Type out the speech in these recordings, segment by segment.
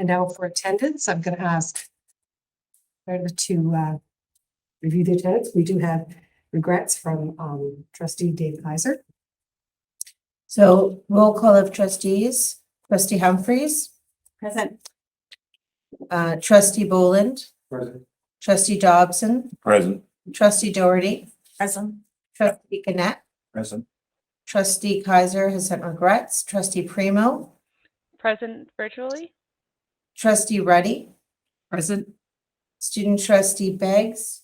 And now for attendance, I'm going to ask Meredith to review the attendance. We do have regrets from trustee Dave Kaiser. So roll call of trustees, trustee Humphries, Present. Trustee Boland, Present. trustee Dobson, Present. trustee Doherty, Present. trustee Gannett, Present. trustee Kaiser has sent regrets, trustee Primo, Present virtually. trustee Ruddy, Present. student trustee Beggs,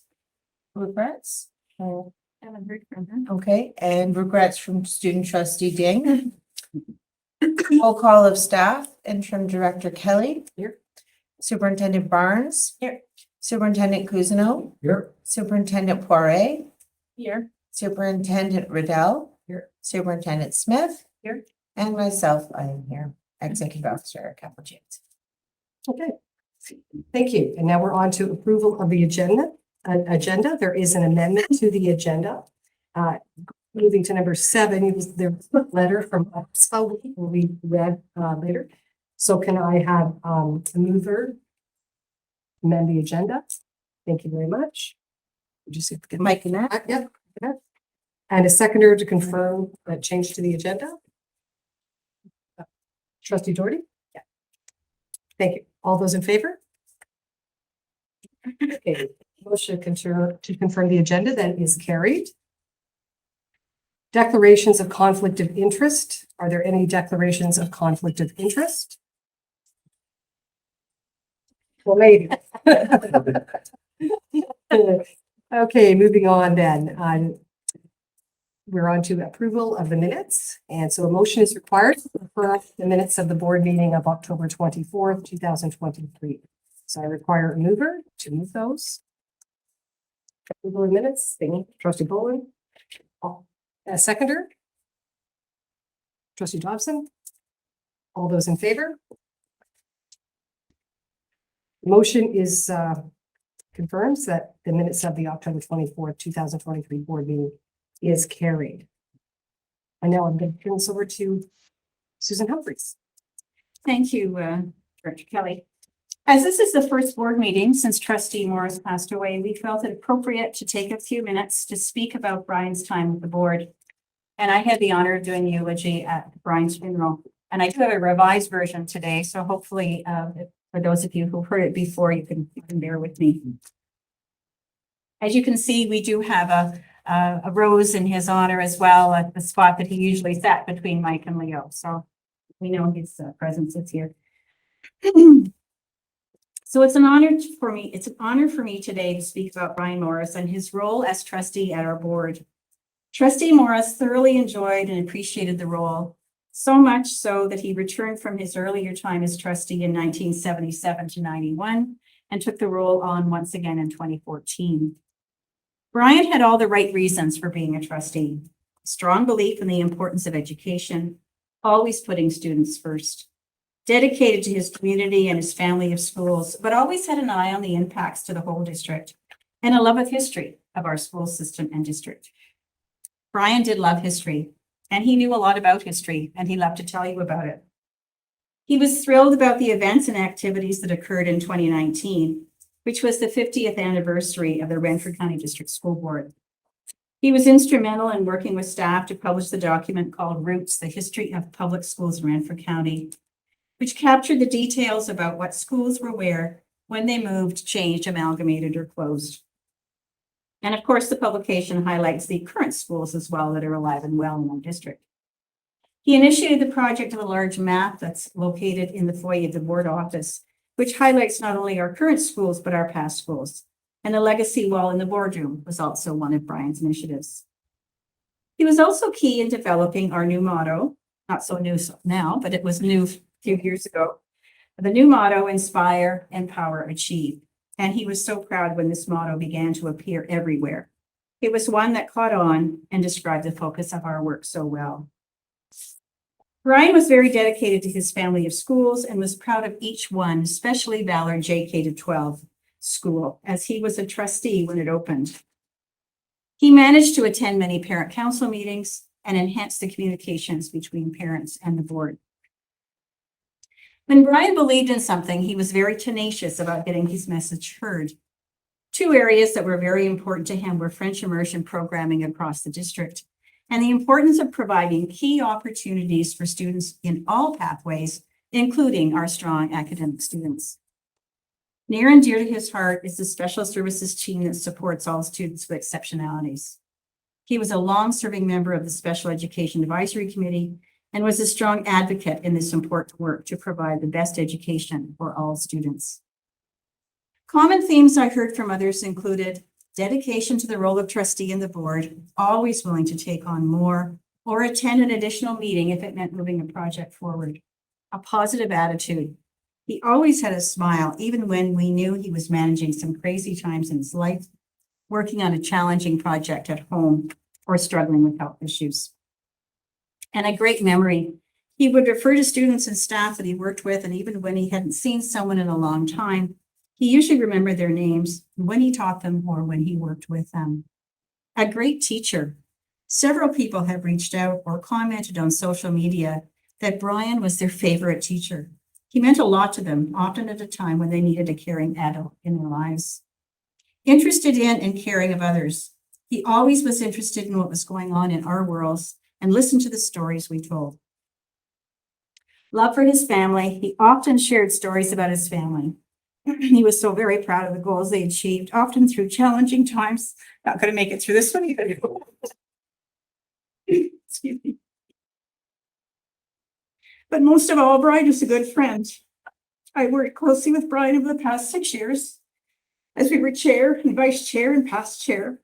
regrets. Haven't heard from him. Okay, and regrets from student trustee Ding. Roll call of staff, interim director Kelly. Here. Superintendent Barnes. Here. Superintendent Cousineau. Here. Superintendent Poirier. Here. Superintendent Riddell. Here. Superintendent Smith. Here. And myself, I am here. Executive Officer Capital James. Okay. Thank you. And now we're on to approval of the agenda. There is an amendment to the agenda. Moving to number 7, it was the letter from Oxford will be read later. So can I have a mover amend the agenda? Thank you very much. Just have to get Mike and that. Yep. And a seconder to confirm that change to the agenda. Trustee Doherty? Yeah. Thank you. All those in favor? Okay, motion to confirm the agenda then is carried. Declarations of conflict of interest. Are there any declarations of conflict of interest? Well, maybe. Okay, moving on then. We're on to approval of the minutes. And so a motion is required for the minutes of the board meeting of October 24th, 2023. So I require a mover to move those. Approval of minutes, thank you, trustee Boland. A seconder? Trustee Dobson? All those in favor? Motion is confirms that the minutes of the October 24th, 2023 board meeting is carried. And now I'm going to turn this over to Susan Humphries. Thank you, Director Kelly. As this is the first board meeting since trustee Morris passed away, we felt it appropriate to take a few minutes to speak about Brian's time with the board. And I had the honor of doing the eulogy at Brian's funeral. And I do have a revised version today, so hopefully for those of you who've heard it before, you can bear with me. As you can see, we do have a rose in his honor as well at the spot that he usually sat between Mike and Leo. So we know his presence is here. So it's an honor for me. It's an honor for me today to speak about Brian Morris and his role as trustee at our board. Trustee Morris thoroughly enjoyed and appreciated the role, so much so that he returned from his earlier time as trustee in 1977 to 91 and took the role on once again in 2014. Brian had all the right reasons for being a trustee. Strong belief in the importance of education, always putting students first, dedicated to his community and his family of schools, but always had an eye on the impacts to the whole district and a love of history of our school system and district. Brian did love history, and he knew a lot about history, and he loved to tell you about it. He was thrilled about the events and activities that occurred in 2019, which was the 50th anniversary of the Renfrew County District School Board. He was instrumental in working with staff to publish the document called Roots, the History of Public Schools in Renfrew County, which captured the details about what schools were where, when they moved, changed, amalgamated, or closed. And of course, the publication highlights the current schools as well that are alive and well in our district. He initiated the project of a large map that's located in the foyer of the board office, which highlights not only our current schools, but our past schools. And the legacy wall in the boardroom was also one of Brian's initiatives. He was also key in developing our new motto, not so new now, but it was new a few years ago. The new motto, Inspire, Empower, Achieve. And he was so proud when this motto began to appear everywhere. It was one that caught on and described the focus of our work so well. Brian was very dedicated to his family of schools and was proud of each one, especially Valor JK-12 school, as he was a trustee when it opened. He managed to attend many parent council meetings and enhance the communications between parents and the board. When Brian believed in something, he was very tenacious about getting his message heard. Two areas that were very important to him were French immersion programming across the district and the importance of providing key opportunities for students in all pathways, including our strong academic students. Near and dear to his heart is the special services team that supports all students with exceptionalities. He was a long-serving member of the Special Education Advisory Committee and was a strong advocate in this important work to provide the best education for all students. Common themes I heard from others included dedication to the role of trustee in the board, always willing to take on more or attend an additional meeting if it meant moving a project forward. A positive attitude. He always had a smile, even when we knew he was managing some crazy times in his life, working on a challenging project at home, or struggling with health issues. And a great memory. He would refer to students and staff that he worked with, and even when he hadn't seen someone in a long time, he usually remembered their names when he taught them or when he worked with them. A great teacher. Several people have reached out or commented on social media that Brian was their favorite teacher. He meant a lot to them, often at a time when they needed a caring adult in their lives. Interested in and caring of others. He always was interested in what was going on in our worlds and listened to the stories we told. Love for his family. He often shared stories about his family. He was so very proud of the goals they achieved, often through challenging times. Not going to make it through this one either. Excuse me. But most of all, Brian was a good friend. I worked closely with Brian over the past 6 years as we were chair and vice chair and past chair.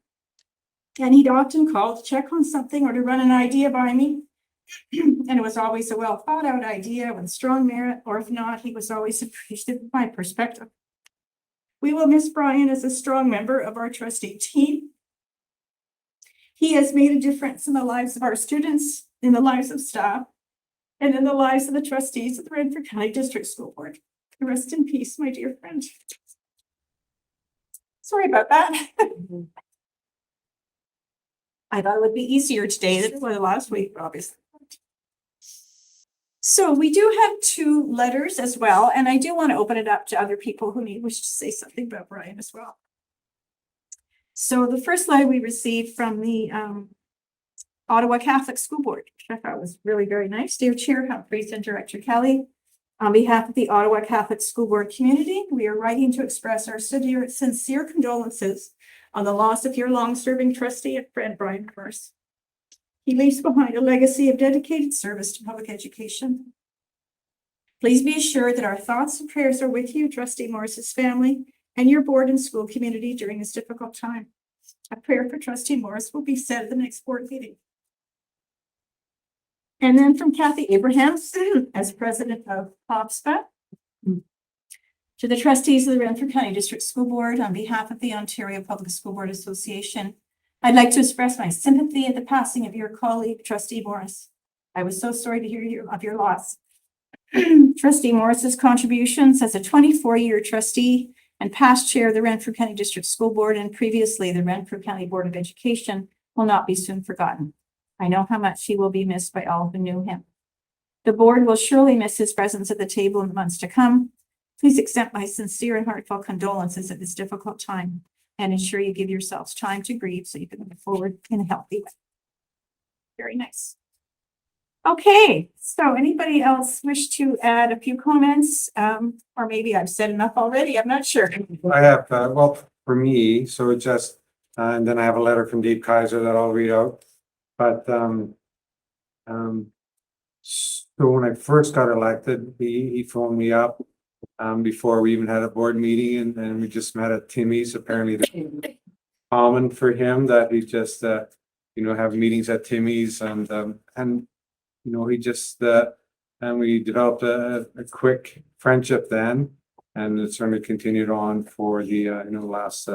And he'd often call to check on something or to run an idea by me. And it was always a well thought out idea with strong merit, or if not, he was always appreciative of my perspective. We will miss Brian as a strong member of our trustee team. He has made a difference in the lives of our students, in the lives of staff, and in the lives of the trustees of the Renfrew County District School Board. Rest in peace, my dear friend. Sorry about that. I thought it would be easier today than it was last week, obviously. So we do have 2 letters as well, and I do want to open it up to other people who wish to say something about Brian as well. So the first letter we received from the Ottawa Catholic School Board, which I thought was really very nice. Dear Chair Humphreys and Director Kelly, on behalf of the Ottawa Catholic School Board community, we are writing to express our sincere condolences on the loss of your long-serving trustee and friend, Brian Morris. He leaves behind a legacy of dedicated service to public education. Please be assured that our thoughts and prayers are with you, Trustee Morris's family, and your board and school community during this difficult time. A prayer for Trustee Morris will be said at the next board meeting. And then from Kathy Abrahams, as president of POPSPA, to the trustees of the Renfrew County District School Board, on behalf of the Ontario Public School Board Association, I'd like to express my sympathy at the passing of your colleague, Trustee Morris. I was so sorry to hear of your loss. Trustee Morris's contributions as a 24-year trustee and past chair of the Renfrew County District School Board and previously the Renfrew County Board of Education will not be soon forgotten. I know how much he will be missed by all who knew him. The board will surely miss his presence at the table in the months to come. Please accept my sincere and heartfelt condolences at this difficult time and ensure you give yourselves time to grieve so you can move forward in a healthy way. Very nice. Okay, so anybody else wish to add a few comments? Or maybe I've said enough already, I'm not sure. I have, well, for me, so it just, and then I have a letter from Dave Kaiser that I'll read out. But, so when I first got elected, he phoned me up, before we even had a board meeting and we just met at Timmy's. Apparently it's common for him that he just, have meetings at Timmy's and, he just, and we developed a quick friendship then. And it certainly continued on for the, last,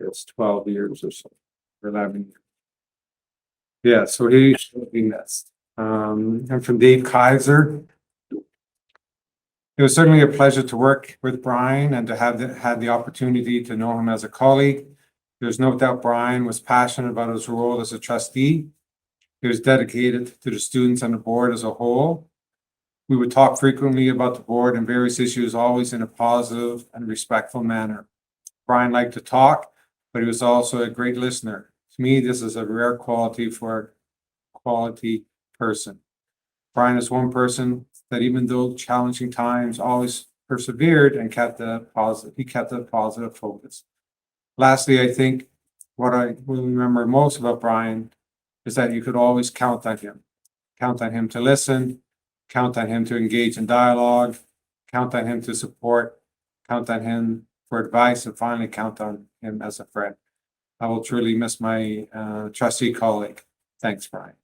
it's 12 years or so, or 11 years. Yeah, so he should be missed. And from Dave Kaiser, it was certainly a pleasure to work with Brian and to have had the opportunity to know him as a colleague. There's no doubt Brian was passionate about his role as a trustee. He was dedicated to the students and the board as a whole. We would talk frequently about the board and various issues, always in a positive and respectful manner. Brian liked to talk, but he was also a great listener. To me, this is a rare quality for a quality person. Brian is one person that even though challenging times always persevered and kept a positive focus. Lastly, I think what I will remember most about Brian is that you could always count on him. Count on him to listen, count on him to engage in dialogue, count on him to support, count on him for advice, and finally count on him as a friend. I will truly miss my trustee colleague. Thanks, Brian.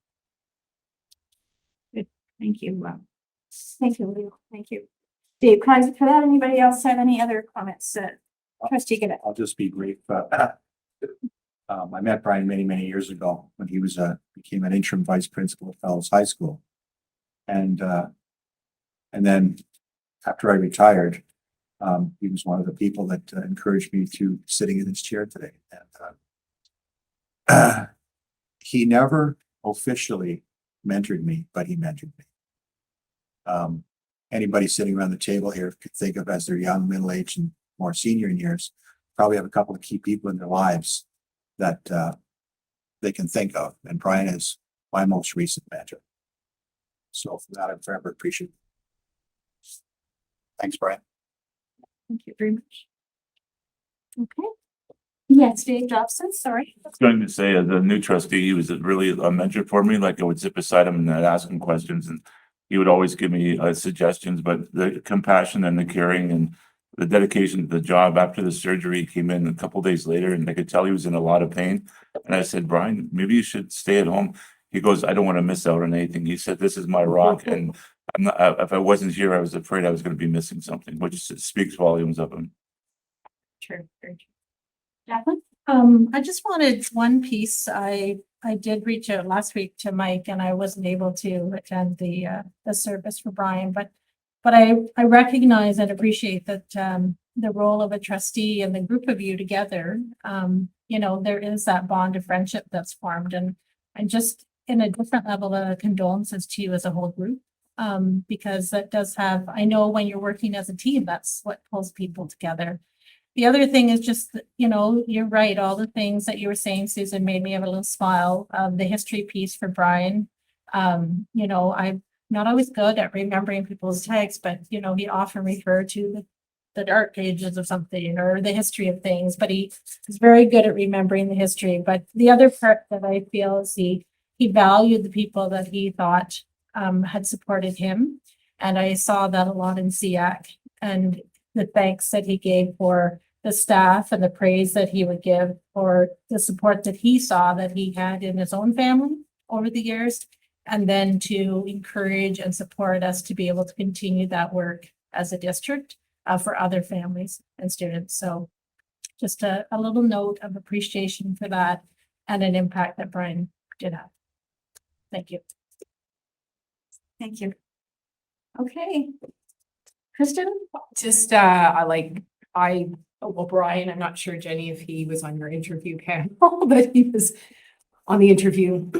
Thank you. Thank you, Leo. Thank you. Dave, can I, for that, anybody else have any other comments? Trustee Gibbett. I'll just be brief. I met Brian many, many years ago when he was became an interim vice principal at Fellows High School. And then after I retired, he was one of the people that encouraged me to sitting in his chair today. And he never officially mentored me, but he mentored me. Anybody sitting around the table here could think of as their young, middle-aged, and more senior in years, probably have a couple of key people in their lives that they can think of. And Brian is my most recent mentor. So for that, I'm forever appreciative. Thanks, Brian. Thank you very much. Okay. Yes, Dave Dobson, sorry. I was going to say, as a new trustee, he was really a mentor for me. Like I would sit beside him and I'd ask him questions, and he would always give me suggestions. But the compassion and the caring and the dedication to the job. After the surgery, he came in a couple days later, and I could tell he was in a lot of pain. And I said, Brian, maybe you should stay at home. He goes, I don't want to miss out on anything. He said, this is my rock, and I'm not. If I wasn't here, I was afraid I was going to be missing something, which speaks volumes of him. True, very true. Jacqueline? I just wanted one piece. I did reach out last week to Mike, and I wasn't able to attend the service for Brian, but I recognize and appreciate that the role of a trustee and the group of you together, there is that bond of friendship that's formed, and just in a different level of condolences to you as a whole group. Because that does have, I know when you're working as a team, that's what pulls people together. The other thing is just, you're right. All the things that you were saying, Susan, made me have a little smile. The history piece for Brian. I'm not always good at remembering people's tags, but, he often referred to the dark ages of something or the history of things, but he is very good at remembering the history. But the other part that I feel is he valued the people that he thought had supported him. And I saw that a lot in SEAC, and the thanks that he gave for the staff and the praise that he would give for the support that he saw that he had in his own family over the years, and then to encourage and support us to be able to continue that work as a district for other families and students. So just a little note of appreciation for that and an impact that Brian did have. Thank you. Thank you. Okay. Kristen? Just, well, Brian, I'm not sure, Jenny, if he was on your interview panel, but he was on the interview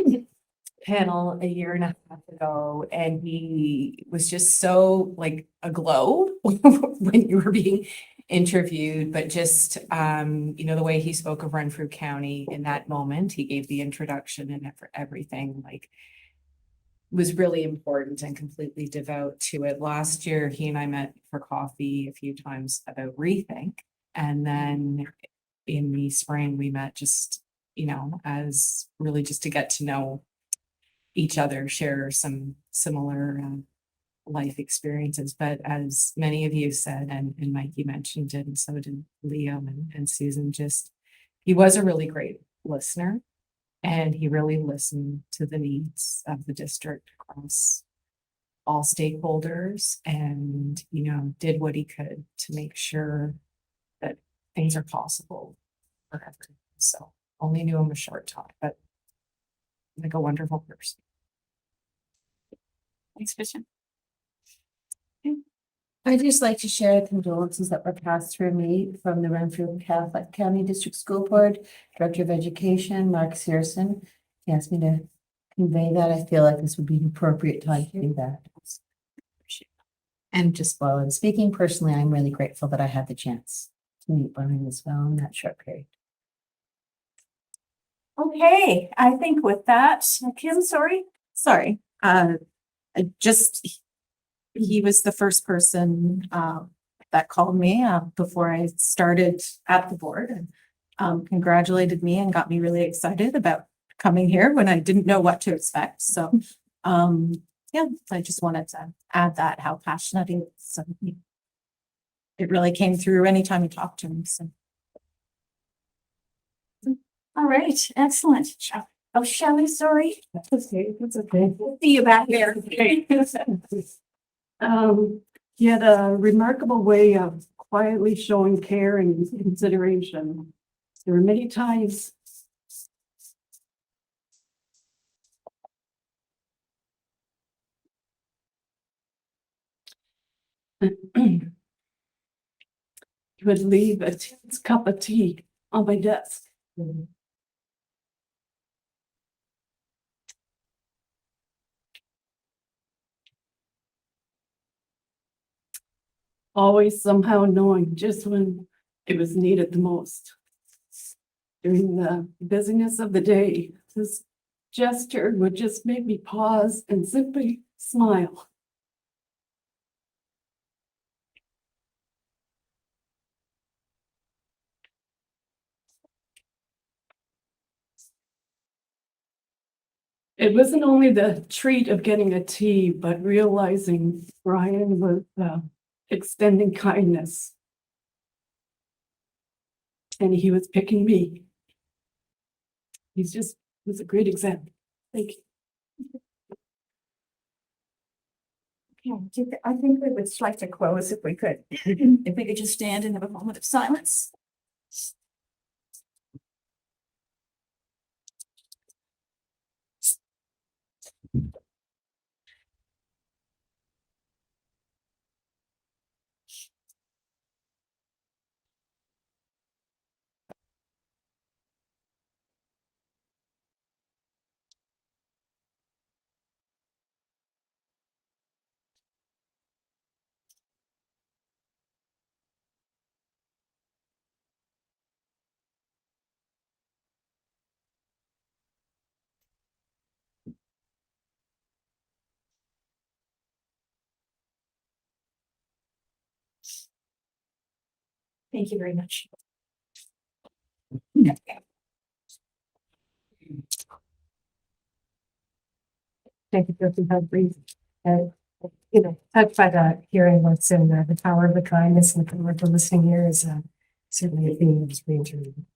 panel a year and a half ago, and he was just so aglow when you were being interviewed, but just, the way he spoke of Renfrew County in that moment, he gave the introduction and everything, was really important and completely devout to it. Last year, he and I met for coffee a few times about Rethink. And then in the spring, we met just, as really just to get to know each other, share some similar life experiences. But as many of you said, and Mikey mentioned it, and so did Leo and Susan, he was a really great listener. And he really listened to the needs of the district across all stakeholders and, did what he could to make sure that things are possible for everyone. So only knew him a short time, but a wonderful person. Thanks, Kristen. I'd just like to share condolences that were passed through me from the Renfrew Catholic County District School Board, Director of Education, Mark Searson. He asked me to convey that. I feel like this would be an appropriate time to do that. And just while I'm speaking personally, I'm really grateful that I had the chance to meet Brian as well in that short period. Okay, I think with that, Kim, sorry. He was the first person that called me before I started at the board and congratulated me and got me really excited about coming here when I didn't know what to expect. So yeah, I just wanted to add that how passionate he is. So it really came through anytime you talked to him. So All right, excellent. Oh, Shelley, sorry. That's okay, that's okay. See you back there. He had a remarkable way of quietly showing care and consideration. There were many times he would leave a cup of tea on my desk. Always somehow knowing just when it was needed the most. During the busyness of the day, this gesture would just make me pause and simply smile. It wasn't only the treat of getting a tea, but realizing Brian was extending kindness. And he was picking me. Was a great example. Thank you. Okay, I think we would like to close if we could. If we could just stand and have a moment of silence. Thank you very much. Thank you, Trustee Humphrey. Touched by the hearing loss and the power of the kindness and the power of the listening ear is certainly a theme that was reinterpreted.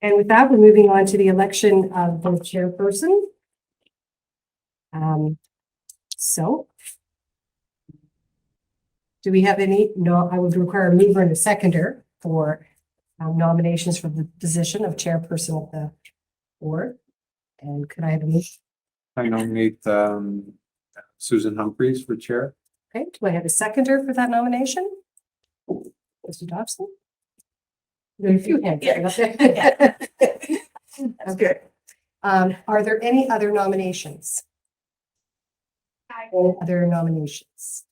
And with that, we're moving on to the election of the chairperson. So do we have any? No, I would require a mover and a seconder for nominations for the position of chairperson of the board. And could I have a move? I nominate Susan Humphries for chair. Okay, do I have a seconder for that nomination? Mr. Dobson? There are a few hands. That's good. Are there any other nominations? Any other nominations?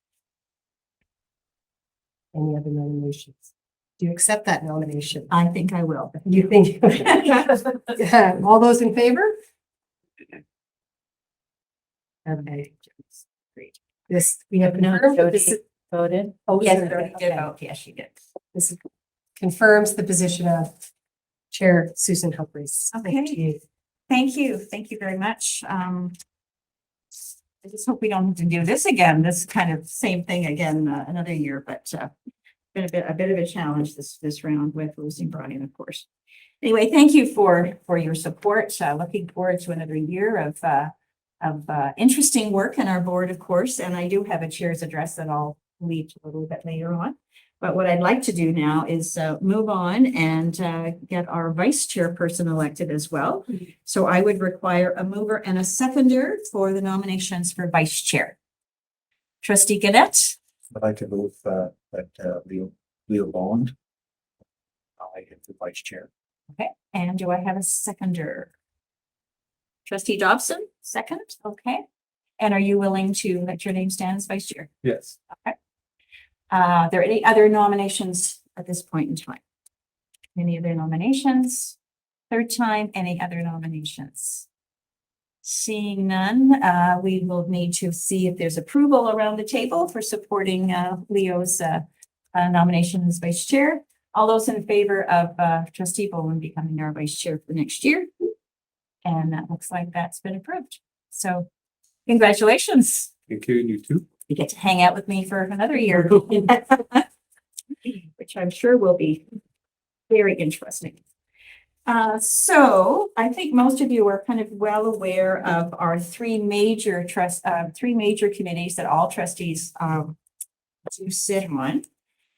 Any other nominations? Do you accept that nomination? I think I will. You think? All those in favor? Okay. Great. This, we have No, confirmed that Jody this. voted. Oh, Yes, sorry, Jody did okay. vote. Yes, she did. This confirms the position of Chair Susan Humphries. Okay. Over to you. Thank you. Thank you very much. I just hope we don't have to do this again, this kind of same thing again, another year, but been a bit of a challenge this round with losing Brian, of course. Anyway, thank you for your support. Looking forward to another year of interesting work in our board, of course, and I do have a chair's address that I'll lead a little bit later on. But what I'd like to do now is move on and get our vice chairperson elected as well. So I would require a mover and a seconder for the nominations for vice chair. Trustee Gannett, I'd like to move that Leo Bond. I get the vice chair. okay, and do I have a seconder? Trustee Dobson, second, okay. And are you willing to let your name stand as vice chair? Yes. Are there any other nominations at this point in time? Any other nominations? Third time, any other nominations? Seeing none, we will need to see if there's approval around the table for supporting Leo's nomination as vice chair. All those in favor of trustee Bowen becoming our vice chair for next year? And that looks like that's been approved. So congratulations. Thank you, and you too. You get to hang out with me for another year. Which I'm sure will be very interesting. So I think most of you are kind of well aware of our three major committees that all trustees do sit on.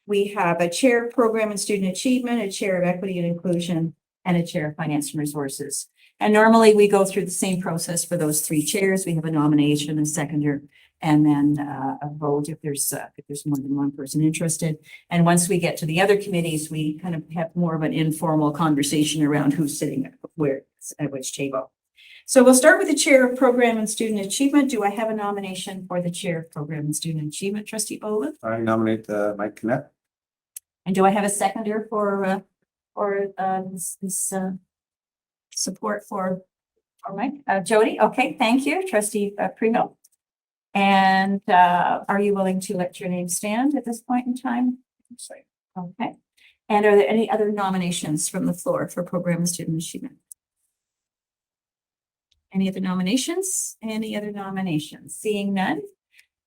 We have a chair of program and student achievement, a chair of equity and inclusion, and a chair of finance and resources. And normally we go through the same process for those three chairs. We have a nomination, a seconder, and then a vote if there's more than one person interested. And once we get to the other committees, we kind of have more of an informal conversation around who's sitting where at which table. So we'll start with the chair of program and student achievement. Do I have a nomination for the chair of program and student achievement, trustee Bowen? I nominate Mike Connect. And do I have a seconder for this support for Mike? Jody? Okay, thank you, trustee Primo. And are you willing to let your name stand at this point in time? Okay. And are there any other nominations from the floor for program and student achievement? Any other nominations? Any other nominations? Seeing none.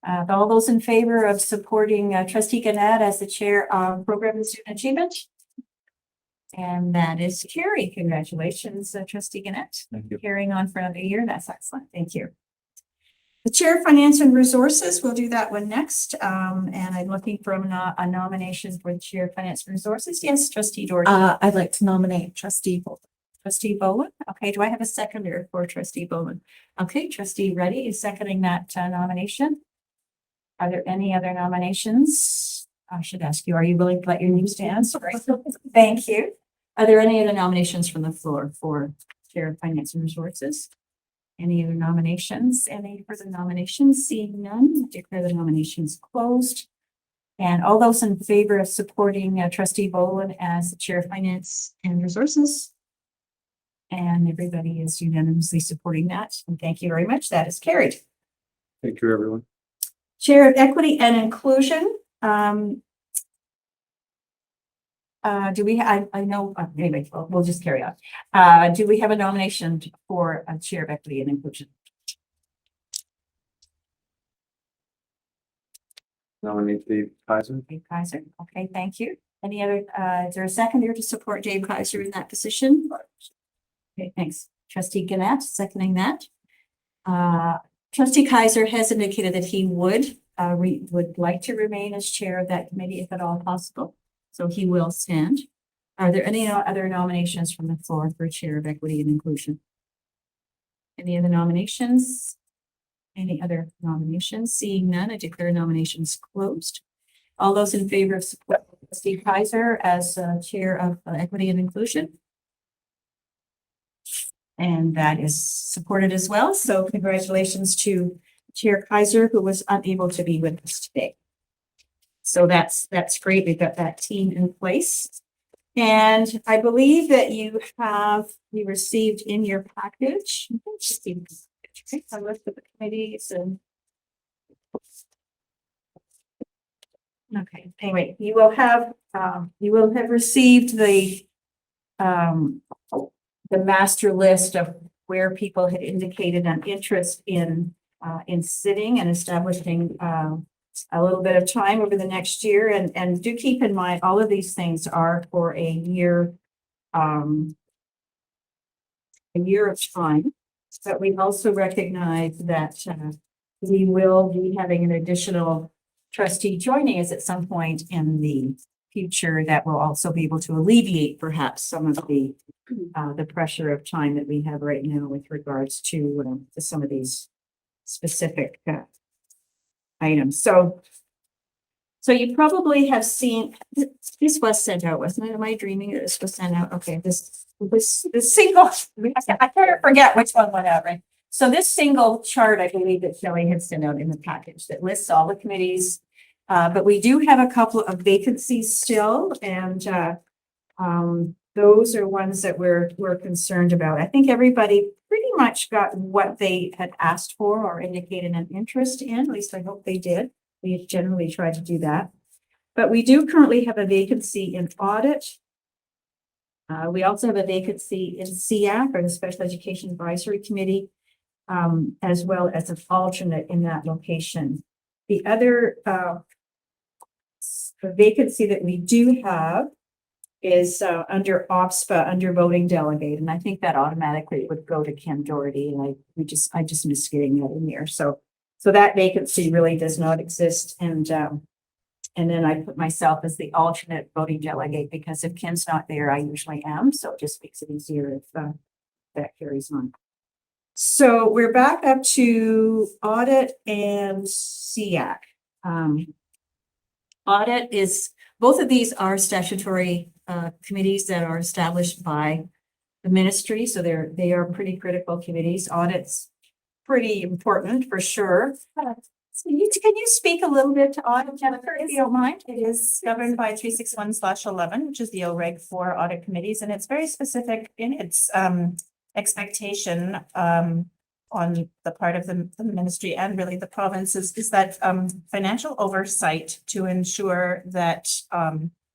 All those in favor of supporting trustee Gannett as the chair of program and student achievement? And that is carried. Congratulations, trustee Gannett. Thank you. Carrying on for another year. That's excellent. Thank you. The chair of finance and resources, we'll do that one next. And I'm looking for a nomination for the chair of finance and resources. Yes, trustee Doherty. I'd like to nominate trustee Bowen. Trustee Bowen. Okay, do I have a seconder for trustee Bowen? Okay, trustee Reddy is seconding that nomination. Are there any other nominations? I should ask you, are you willing to let your name stand? Sorry. Thank you. Are there any other nominations from the floor for chair of finance and resources? Any other nominations? Any further nominations? Seeing none, declare the nominations closed. And all those in favor of supporting trustee Bowen as the chair of finance and resources? And everybody is unanimously supporting that. And thank you very much. That is carried. Thank you, everyone. Chair of equity and inclusion. Do we, I know, anyway, we'll just carry on. Do we have a nomination for a chair of equity and inclusion? Nominate Dave Kaiser. Dave Kaiser. Okay, thank you. Any other, is there a seconder to support Dave Kaiser in that position? Okay, thanks. Trustee Gannett, seconding that. Trustee Kaiser has indicated that he would like to remain as chair of that committee if at all possible. So he will stand. Are there any other nominations from the floor for chair of equity and inclusion? Any other nominations? Any other nominations? Seeing none, I declare nominations closed. All those in favor of support trustee Kaiser as chair of equity and inclusion? And that is supported as well. So congratulations to Chair Kaiser, who was unable to be with us today. So that's great. We've got that team in place. And I believe that you received in your package. A list of the committees and. Okay, anyway, you will have received the master list of where people had indicated an interest in sitting and establishing a little bit of time over the next year. And do keep in mind, all of these things are for a year of time. But we also recognize that we will be having an additional trustee joining us at some point in the future that will also be able to alleviate perhaps some of the pressure of time that we have right now with regards to some of these specific items. So you probably have seen, this was sent out, wasn't it? Am I dreaming that this was sent out? Okay, this single, I can't forget which one went out, right? So this single chart, I believe that Shelley had sent out in the package that lists all the committees. But we do have a couple of vacancies still, and those are ones that we're concerned about. I think everybody pretty much got what they had asked for or indicated an interest in, at least I hope they did. We generally try to do that. But we do currently have a vacancy in audit. We also have a vacancy in SEAC, or the Special Education Advisory Committee, as well as an alternate in that location. The other vacancy that we do have is under OPSPA, under voting delegate, and I think that automatically would go to Kim Doherty, and I just missed getting that in there. So that vacancy really does not exist, and then I put myself as the alternate voting delegate, because if Kim's not there, I usually am, so it just makes it easier if that carries on. So we're back up to audit and SEAC. Audit is, both of these are statutory committees that are established by the ministry, so they are pretty critical committees. Audit's pretty important for sure. So can you speak a little bit to audit, Jennifer, if you don't mind? It is governed by 361/11, which is the OREG for audit committees, and it's very specific in its expectation on the part of the ministry and really the provinces, is that financial oversight to ensure that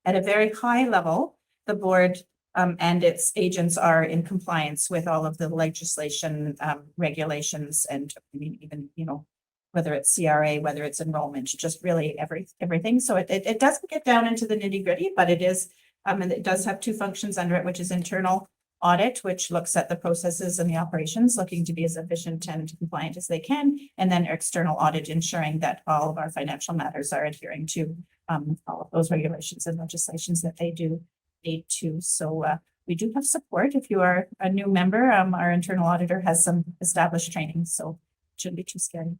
at a very high level, the board and its agents are in compliance with all of the legislation, regulations, and I mean, even, you know, whether it's CRA, whether it's enrollment, just really everything. So it doesn't get down into the nitty gritty, but it is, and it does have two functions under it, which is internal audit, which looks at the processes and the operations, looking to be as efficient and compliant as they can, and then external audit, ensuring that all of our financial matters are adhering to all of those regulations and legislations that they do need to. So we do have support. If you are a new member, our internal auditor has some established training, so it shouldn't be too scary.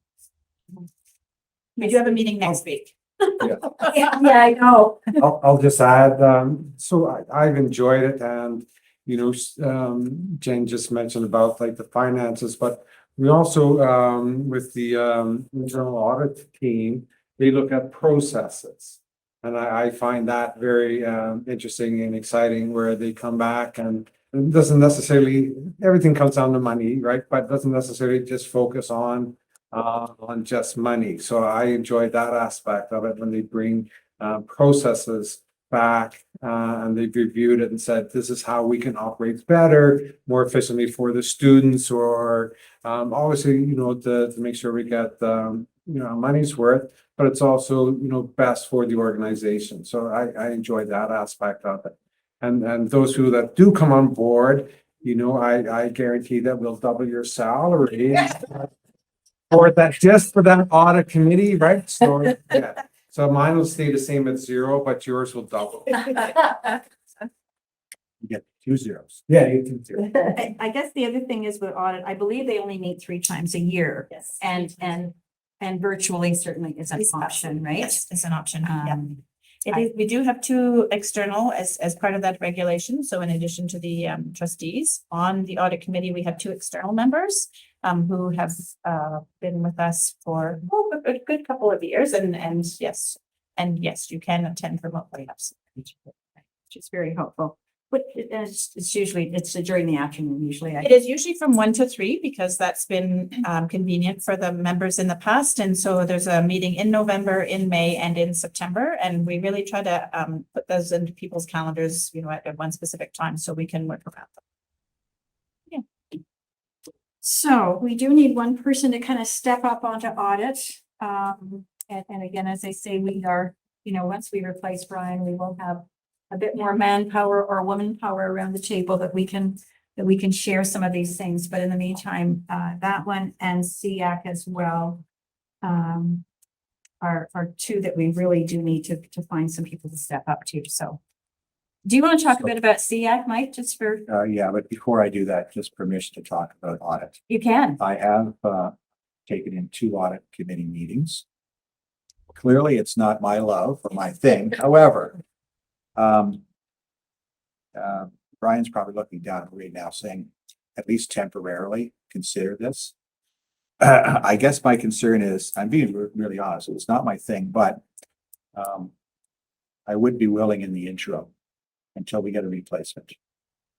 We do have a meeting next week. Yeah, I know. I'll just add, so I've enjoyed it, and, you know, Jen just mentioned about like the finances, but we also, with the internal audit team, they look at processes. And I find that very interesting and exciting, where they come back and it doesn't necessarily, everything comes down to money, right? But it doesn't necessarily just focus on just money. So I enjoyed that aspect of it, when they bring processes back and they've reviewed it and said, this is how we can operate better, more efficiently for the students, or obviously, you know, to make sure we get you know, money's worth, but it's also, you know, best for the organization. So I enjoyed that aspect of it. And those who that do come on board, you know, I guarantee that we'll double your salary. Or that just for that audit committee, right? So, yeah. So mine will stay the same at 0, but yours will double. You get 2 zeros. Yeah, you can do. I guess the other thing is with audit, I believe they only meet 3 times a year. Yes. And virtually certainly is an option, right? Yes, it's an option. Yeah. I- We do have 2 external as part of that regulation. So in addition to the trustees on the audit committee, we have 2 external members who have been with us for a good couple of years. And yes, you can attend remotely, absolutely, which is very helpful. But it's usually, it's during the afternoon usually. It is usually from 1 to 3 because that's been convenient for the members in the past. And so there's a meeting in November, in May, and in September. And we really try to put those into people's calendars, you know, at one specific time so we can work around them. So we do need one person to kind of step up onto audit. And again, as I say, we are, you know, once we replace Brian, we will have a bit more manpower or woman power around the table that we can share some of these things. But in the meantime, that one and SEAC as well are 2 that we really do need to find some people to step up to. So do you want to talk a bit about SEAC, Mike, just for? Yeah, but before I do that, just permission to talk about audit. You can. I have taken in 2 audit committee meetings. Clearly, it's not my love or my thing. However, Brian's probably looking down right now saying, at least temporarily, consider this. I guess my concern is, I'm being really honest, it's not my thing, but I would be willing in the interim until we get a replacement.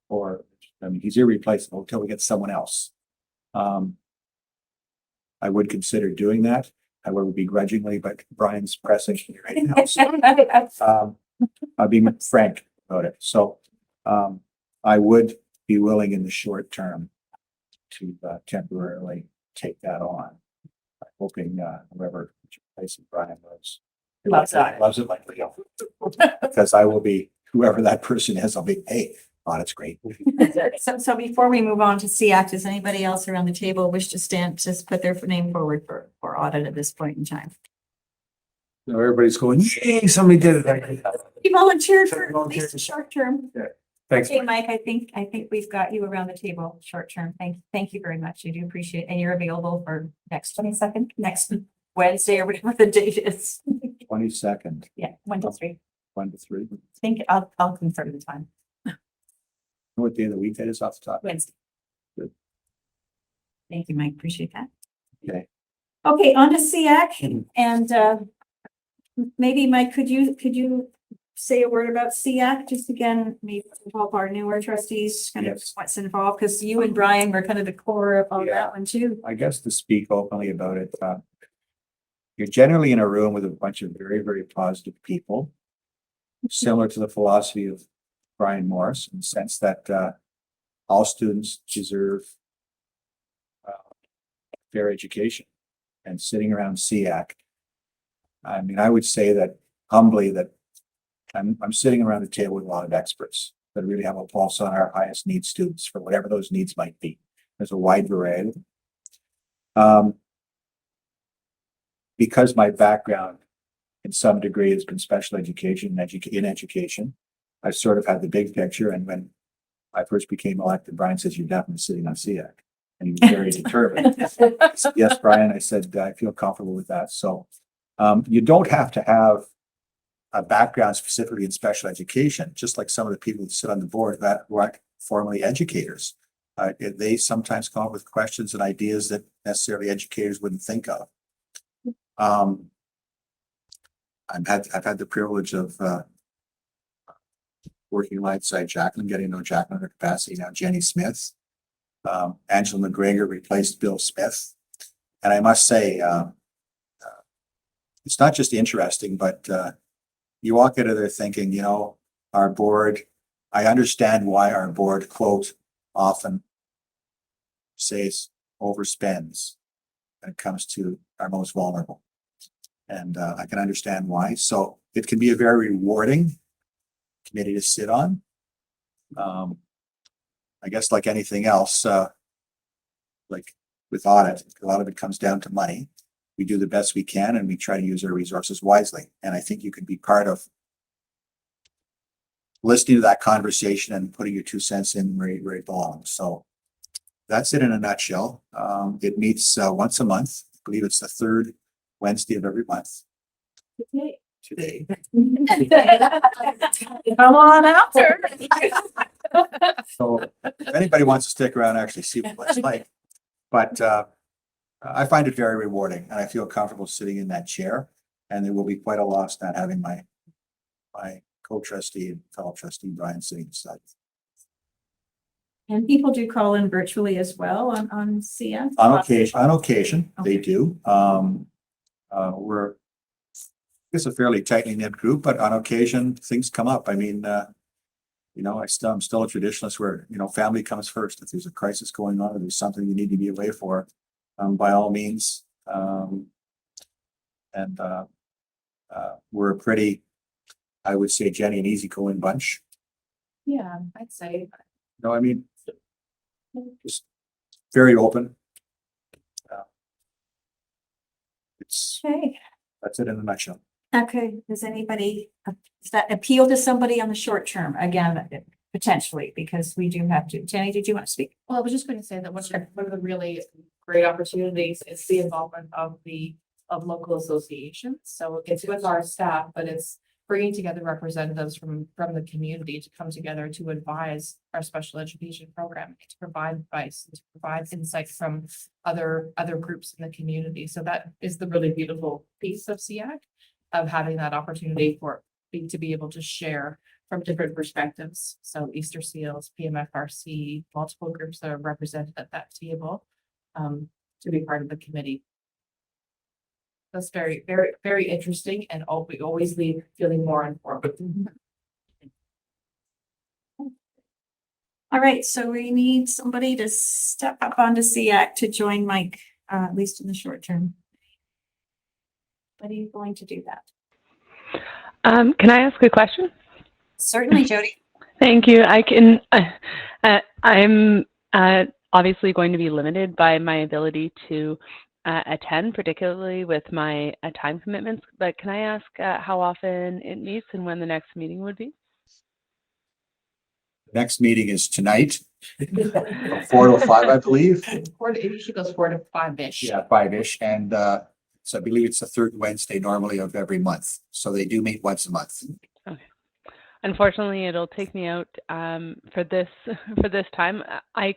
Or, I mean, he's irreplaceable until we get someone else. I would consider doing that. I would begrudgingly, but Brian's pressing me right now. So, I'll be frank about it. So, I would be willing in the short term to temporarily take that on. I'm hoping whoever replacing Brian Loves it. loves it like Leo. Because I will be, whoever that person is, I'll be, hey, oh, that's great. So before we move on to SEAC, does anybody else around the table wish to stand, just put their name forward for audit at this point in time? So everybody's going, yay, somebody did it. You volunteered for at least a short term. Thanks. Okay, Mike, I think we've got you around the table, short term. Thank you very much. I do appreciate, and you're available for next 22nd, next Wednesday or whatever the date is. 22nd, Yeah, 1 to 3. 1 to 3. I think I'll confirm the time. What day of the week that is off the top? Wednesday. Good. Thank you, Mike. Appreciate that. Okay. Okay, on to SEAC, and maybe Mike, could you say a word about SEAC, just again, maybe help our newer trustees kind of Yes. what's involved, because you and Brian were kind of the core of all Yeah. that one too. I guess to speak openly about it, you're generally in a room with a bunch of very, very positive people, similar to the philosophy of Brian Morris, in the sense that all students deserve fair education. And sitting around SEAC, I mean, I would say that humbly that I'm sitting around the table with a lot of experts that really have a pulse on our highest need students for whatever those needs might be. There's a wide variety. Because my background in some degree has been special education and in education, I've sort of had the big picture. And when I first became elected, Brian says, you're definitely sitting on SEAC. And he was very determined. I said, yes, Brian, I said, I feel comfortable with that. So you don't have to have a background specifically in special education, just like some of the people who sit on the board that weren't formerly educators. They sometimes come up with questions and ideas that necessarily educators wouldn't think of. I've had the privilege of working alongside Jacqueline, getting to know Jacqueline in her capacity, now Jenny Smith. Angela McGregor replaced Bill Smith. And I must say, it's not just interesting, but you walk out of there thinking, you know, our board, I understand why our board, quote, often says overspends when it comes to our most vulnerable. And I can understand why. So it can be a very rewarding committee to sit on. I guess like anything else, like with audit, a lot of it comes down to money. We do the best we can and we try to use our resources wisely. And I think you can be part of listening to that conversation and putting your 2 cents in where it belongs. So that's it in a nutshell. It meets once a month. I believe it's the 3rd Wednesday of every month. Today. Come on out there. So if anybody wants to stick around, actually see what it's like. But I find it very rewarding and I feel comfortable sitting in that chair. And it will be quite a loss not having my co-trustee and fellow trustee Brian sitting beside. And people do call in virtually as well on SEAC? On occasion, they Okay. do. We're it's a fairly tightly knit group, but on occasion things come up. I mean, you know, I'm still a traditionalist where, you know, family comes first. If there's a crisis going on or there's something you need to be away for, by all means. We're a pretty, I would say, Jenny, an easygoing bunch. Yeah, I'd say. No, I mean, just very open. Okay. That's it in a nutshell. Okay, does that appeal to somebody on the short term? Again, potentially, because we do have to. Jenny, did you want to speak? Well, I was just going to say that one of the really great opportunities is the involvement of local associations. So it's with our staff, but it's bringing together representatives from the community to come together to advise our special education program, to provide advice, to provide insight from other groups in the community. So that is the really beautiful piece of SEAC, of having that opportunity to be able to share from different perspectives. So Easter Seals, PMFRC, multiple groups that are represented at that table, to be part of the committee. That's very, very, very interesting, and we always leave feeling more informed. All right, so we need somebody to step up onto SEAC to join Mike, at least in the short term. But are you going to do that? Can I ask a question? Certainly, Jody. Thank you. I can, I'm obviously going to be limited by my ability to attend, particularly with my time commitments, but can I ask how often it meets and when the next meeting would be? Next meeting is tonight, from 4 to 5, I believe. It usually goes 4 to 5-ish. Yeah, 5-ish, and so I believe it's the third Wednesday normally of every month. So they do meet once a month. Okay. Unfortunately, it'll take me out for this time. I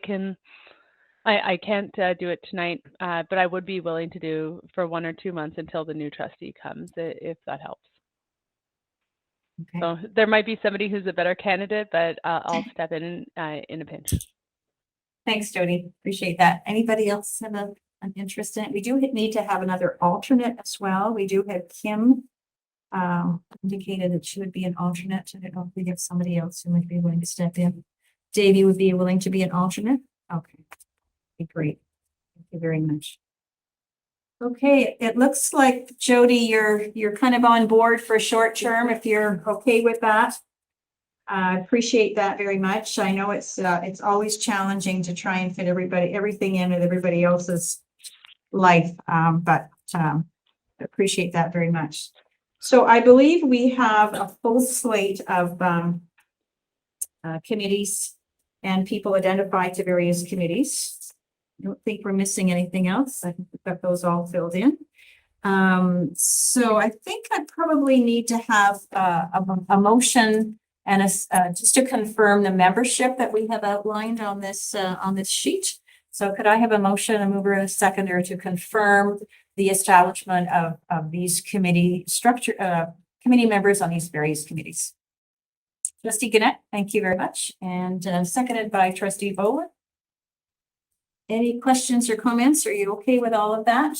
can't do it tonight, but I would be willing to do for 1 or 2 months until the new trustee comes, if that helps. Okay. So there might be somebody who's a better candidate, but I'll step in a pinch. Thanks, Jody. Appreciate that. Anybody else have an interest in it? We do need to have another alternate as well. We do have Kim indicated that she would be an alternate. I don't know if we have somebody else who might be willing to step in. Davey would be willing to be an alternate. Okay. Great. Thank you very much. Okay, it looks like Jody, you're kind of on board for short term if you're okay with that. I appreciate that very much. I know it's always challenging to try and fit everything in with everybody else's life, but appreciate that very much. So I believe we have a full slate of committees and people identified to various committees. I don't think we're missing anything else. I think we've got those all filled in. So I think I probably need to have a motion and just to confirm the membership that we have outlined on this sheet. So could I have a motion, a mover and a seconder to confirm the establishment of these committee members on these various committees? Trustee Gannett, thank you very much. And seconded by Trustee Bowler. Any questions or comments? Are you okay with all of that?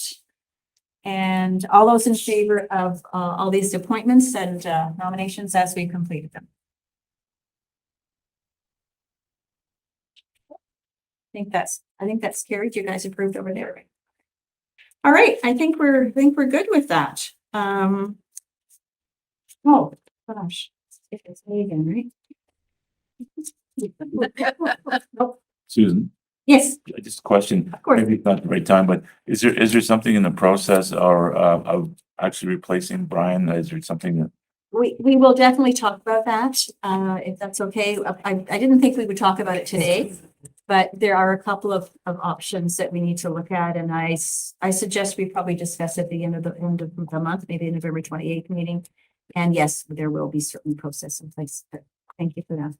And all those in favor of all these appointments and nominations as we completed them? I think that's carried. You guys approved over there. All right. I think we're good with that. Oh gosh, it's me again, right? Susan, Yes, just a question. of course. Maybe it's not the right time, but is there something in the process or of actually replacing Brian? Is there something that? We will definitely talk about that, if that's okay. I didn't think we would talk about it today, but there are a couple of options that we need to look at, and I suggest we probably discuss at the end of the month, maybe November 28th meeting. And yes, there will be certain process in place, but thank you for that.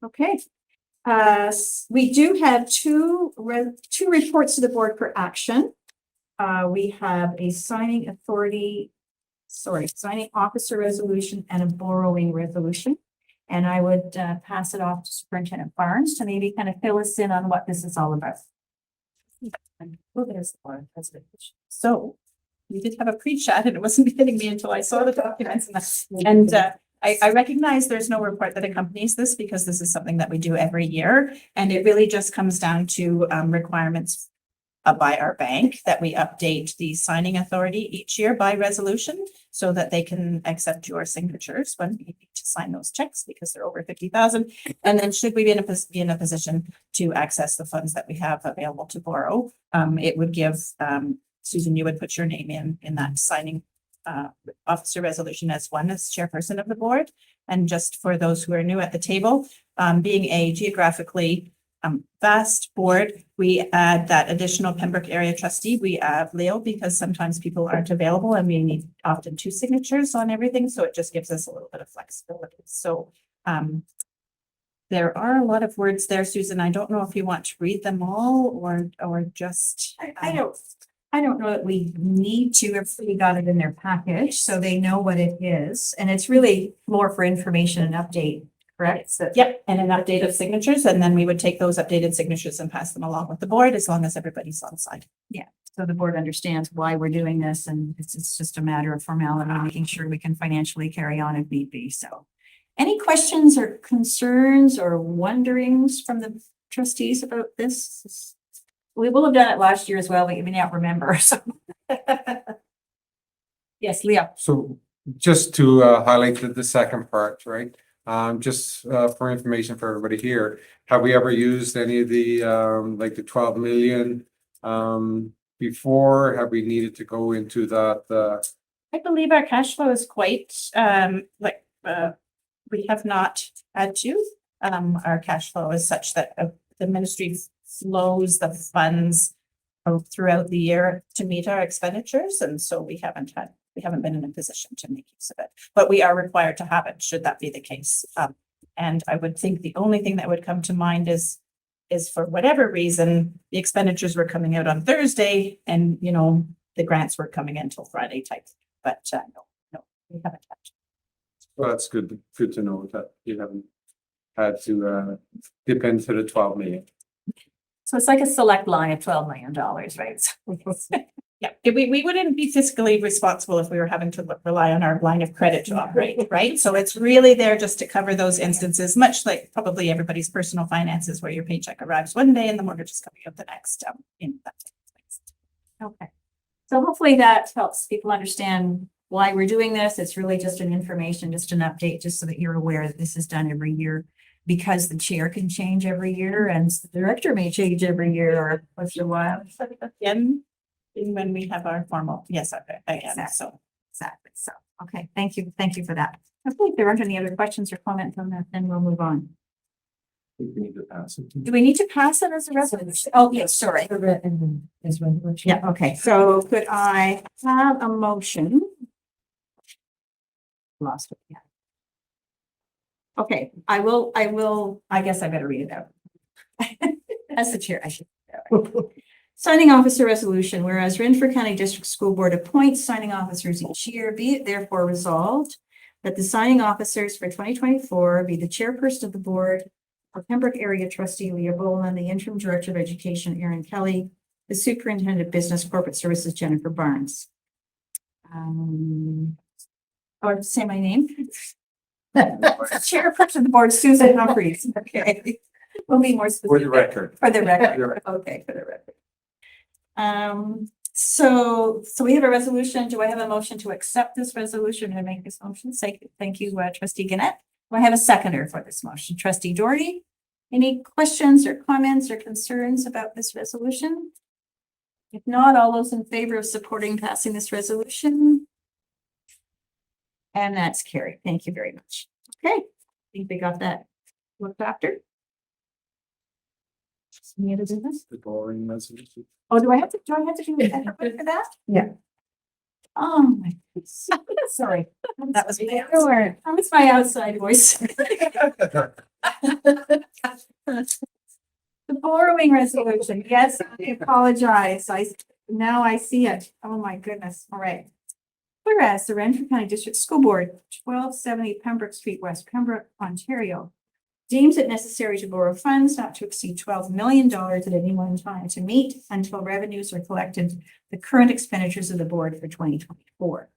Okay. We do have two reports to the board for action. We have a signing officer resolution and a borrowing resolution. And I would pass it off to Superintendent Barnes to maybe kind of fill us in on what this is all about. Oh, there's the board presentation. So we did have a pre-chat and it wasn't hitting me until I saw the documents and I recognize there's no report that accompanies this because this is something that we do every year. And it really just comes down to requirements by our bank that we update the signing authority each year by resolution so that they can accept your signatures when we need to sign those checks because they're over 50,000. And then should we be in a position to access the funds that we have available to borrow, it would give, Susan, you would put your name in that signing officer resolution as chairperson of the board. And just for those who are new at the table, being a geographically vast board. We add that additional Pembroke area trustee. We add Leo because sometimes people aren't available and we need often 2 signatures on everything. So it just gives us a little bit of flexibility. So there are a lot of words there, Susan. I don't know if you want to read them all or just. I don't know that we need to, everybody got it in their package, so they know what it is, and it's really more for information and update, correct? So, Yep, and an update of signatures, and then we would take those updated signatures and pass them along with the board as long as everybody's on side. so the board understands why we're doing this, and it's just a matter of formality, making sure we can financially carry on if need be, so. Any questions or concerns or wonderings from the trustees about this? We will have done it last year as well, but you may not remember, so. Yes, Leo. So just to highlight the second part, right? Just for information for everybody here, have we ever used any of the like the 12 million before? Have we needed to go into that? I believe our cash flow is quite, we have not had to. Our cash flow is such that the ministry flows the funds throughout the year to meet our expenditures. And so we haven't been in a position to make use of it, but we are required to have it, should that be the case. And I would think the only thing that would come to mind is for whatever reason, the expenditures were coming out on Thursday and, you know, the grants were coming in till Friday type. But no, we haven't had to. Well, that's good to know that you haven't had to dip into the 12 million. So it's like a select line of $12 million, right? Yeah, we wouldn't be fiscally responsible if we were having to rely on our line of credit to operate, right? So it's really there just to cover those instances, much like probably everybody's personal finances where your paycheck arrives one day and the mortgage is coming out the next, in that type of things. Okay. So hopefully that helps people understand why we're doing this. It's really just an information, just an update, just so that you're aware that this is done every year. Because the chair can change every year and the director may change every year or once in a while. Again, when we have our formal, yes, I am, so. Exactly. So, okay, thank you. Thank you for that. I think there aren't any other questions or comments on that, then we'll move on. We need to pass it. Do we need to pass it as a resolution? Oh, yes, sorry. Yeah, okay. So could I have a motion? Lost it, yeah. Okay, I guess I better read it out. As the chair, I should. Signing officer resolution, whereas Renfrew County District School Board appoints signing officers each year, be it therefore resolved that the signing officers for 2024 be the chairperson of the board, for Pembroke area trustee Leah Boland, the interim director of education Erin Kelly, the superintendent of business corporate services Jennifer Barnes. Or say my name. Chairperson of the board, Susan Humphries. Okay. We'll be more specific. For the record. For the record. Okay, for the record. So we have a resolution. Do I have a motion to accept this resolution and make this motion? Say thank you, trustee Gannett. Do I have a seconder for this motion? Trustee Doherty? Any questions or comments or concerns about this resolution? If not, all those in favor of supporting passing this resolution? And that's carried. Thank you very much. Okay, I think we got that looked after. Any other business? The boring resolution. Oh, do I have to do that for that? Yeah. Oh my goodness. Sorry. That was me. That was my outside voice. The borrowing resolution. Yes, I apologize. Now I see it. Oh my goodness. All right. Whereas the Renfrew County District School Board, 1270 Pembroke Street, West Pembroke, Ontario, deems it necessary to borrow funds not to exceed $12 million at any one time to meet until revenues are collected the current expenditures of the board for 2024.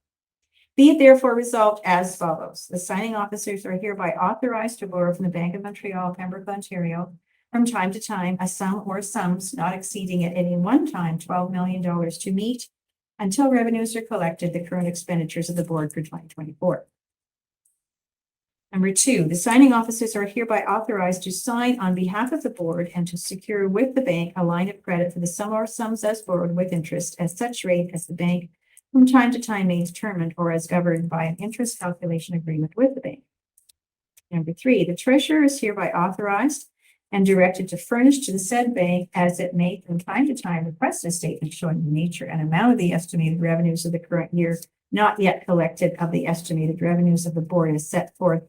Be it therefore resolved as follows. The signing officers are hereby authorized to borrow from the Bank of Montreal, Pembroke, Ontario, from time to time, a sum or sums not exceeding at any one time $12 million to meet until revenues are collected the current expenditures of the board for 2024. Number 2, the signing officers are hereby authorized to sign on behalf of the board and to secure with the bank a line of credit for the sum or sums as borrowed with interest at such rate as the bank from time to time may determine or as governed by an interest calculation agreement with the bank. Number 3, the treasurer is hereby authorized and directed to furnish to the said bank as it may from time to time request a statement showing the nature and amount of the estimated revenues of the current year not yet collected of the estimated revenues of the board as set forth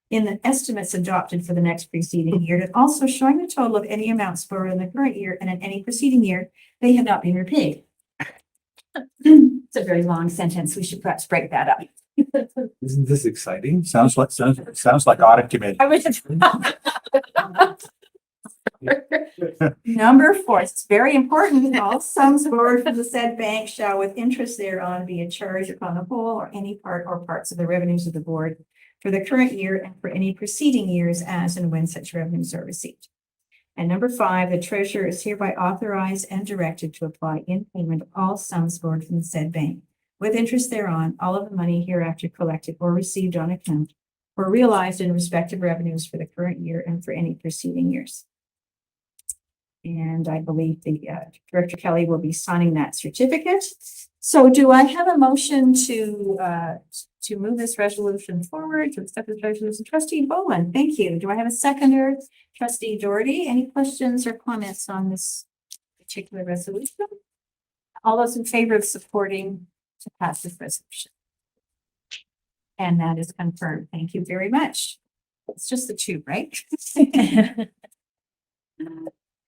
in the estimates adopted for the next preceding year, and also showing the total of any amounts borrowed in the current year and in any preceding year they have not been repaid. It's a very long sentence. We should perhaps break that up. Isn't this exciting? Sounds like audit committee. I wish. Number 4, it's very important. All sums borrowed from the said bank shall with interest thereon be a charge upon the whole or any part or parts of the revenues of the board for the current year and for any preceding years as and when such revenues are received. And number 5, the treasurer is hereby authorized and directed to apply in payment of all sums borrowed from the said bank with interest thereon, all of the money hereafter collected or received on account or realized in respective revenues for the current year and for any preceding years. And I believe the Director Kelly will be signing that certificate. So do I have a motion to move this resolution forward, to accept this resolution? Trustee Bowen, thank you. Do I have a seconder? Trustee Doherty, any questions or comments on this particular resolution? All those in favor of supporting to pass this resolution? And that is confirmed. Thank you very much. It's just the 2, right?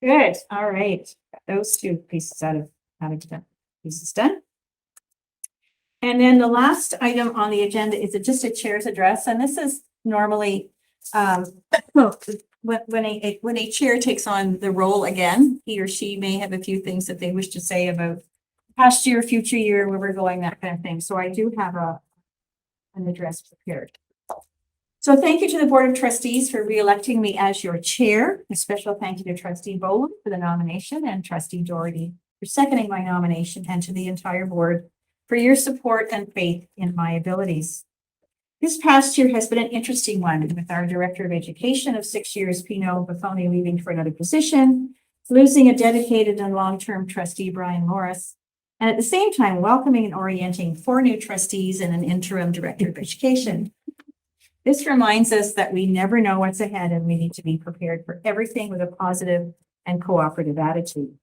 Good. All right. Got those 2 pieces out of pieces done. And then the last item on the agenda is just a chair's address. And this is normally when a chair takes on the role again, he or she may have a few things that they wish to say about past year, future year, where we're going, that kind of thing. So I do have an address prepared. So thank you to the Board of Trustees for re-electing me as your chair. A special thank you to Trustee Bowen for the nomination and Trustee Doherty for seconding my nomination, and to the entire board for your support and faith in my abilities. This past year has been an interesting one, with our Director of Education of 6 years, Pino Buffoni, leaving for another position, losing a dedicated and long-term trustee, Brian Morris, and at the same time welcoming and orienting 4 new trustees and an interim Director of Education. This reminds us that we never know what's ahead, and we need to be prepared for everything with a positive and cooperative attitude.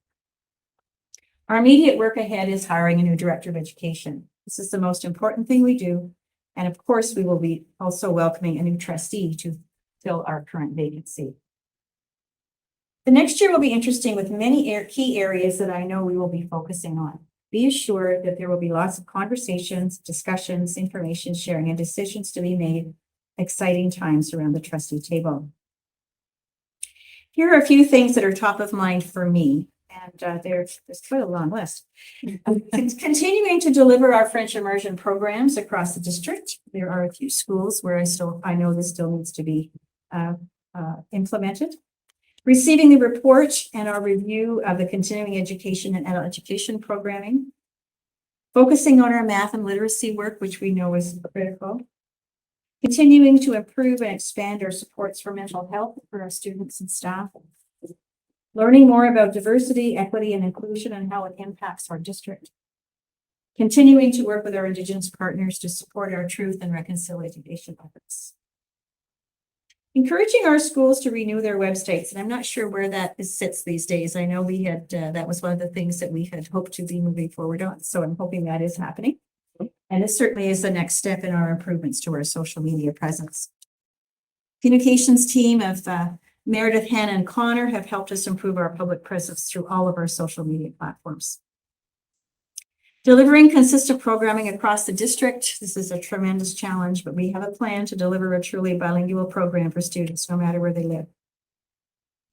Our immediate work ahead is hiring a new Director of Education. This is the most important thing we do. And of course, we will be also welcoming a new trustee to fill our current vacancy. The next year will be interesting, with many key areas that I know we will be focusing on. Be assured that there will be lots of conversations, discussions, information sharing, and decisions to be made. Exciting times around the trustee table. Here are a few things that are top of mind for me, and there's quite a long list. Continuing to deliver our French immersion programs across the district. There are a few schools where I know this still needs to be implemented. Receiving the report and our review of the continuing education and adult education programming. Focusing on our math and literacy work, which we know is critical. Continuing to improve and expand our supports for mental health for our students and staff. Learning more about diversity, equity, and inclusion and how it impacts our district. Continuing to work with our Indigenous partners to support our truth and reconciliation efforts. Encouraging our schools to renew their websites, and I'm not sure where that sits these days. I know we had, that was one of the things that we had hoped to be moving forward on, so I'm hoping that is happening. And this certainly is the next step in our improvements to our social media presence. Communications team of Meredith, Hannah, and Connor have helped us improve our public presence through all of our social media platforms. Delivering consistent programming across the district. This is a tremendous challenge, but we have a plan to deliver a truly bilingual program for students no matter where they live.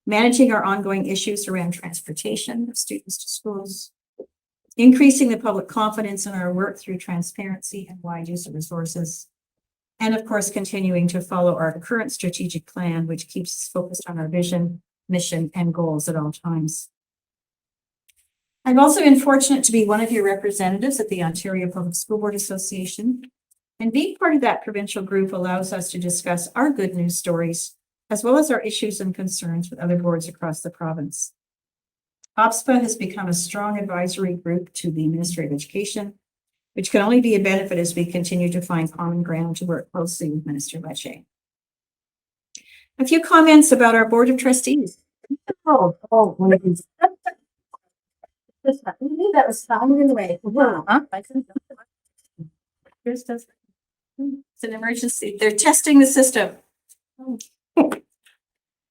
Managing our ongoing issues around transportation of students to schools. Increasing the public confidence in our work through transparency and wide use of resources. And of course, continuing to follow our current strategic plan, which keeps us focused on our vision, mission, and goals at all times. I've also been fortunate to be one of your representatives at the Ontario Public School Board Association. And being part of that provincial group allows us to discuss our good news stories, as well as our issues and concerns with other boards across the province. OPSPA has become a strong advisory group to the Ministry of Education, which can only be a benefit as we continue to find common ground to work closely with Minister Lecce. A few comments about our Board of Trustees. Oh, one of these. That was found in the way. Huh? Here's this. It's an emergency. They're testing the system.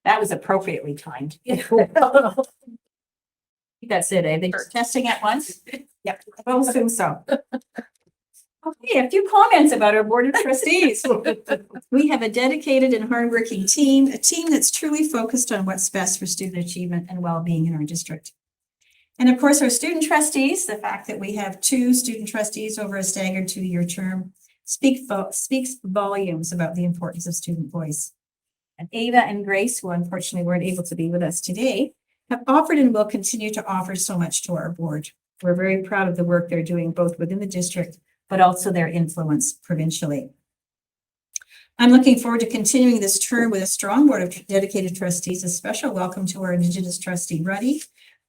That was appropriately timed. That's it, eh? They're testing at once? Yep, I will assume so. Okay, a few comments about our Board of Trustees. We have a dedicated and hardworking team, a team that's truly focused on what's best for student achievement and well-being in our district. And of course, our student trustees, the fact that we have 2 student trustees over a staggered 2-year term speaks volumes about the importance of student voice. And Ava and Grace, who unfortunately weren't able to be with us today, have offered and will continue to offer so much to our board. We're very proud of the work they're doing both within the district, but also their influence provincially. I'm looking forward to continuing this term with a strong board of dedicated trustees. A special welcome to our Indigenous trustee, Ruddy,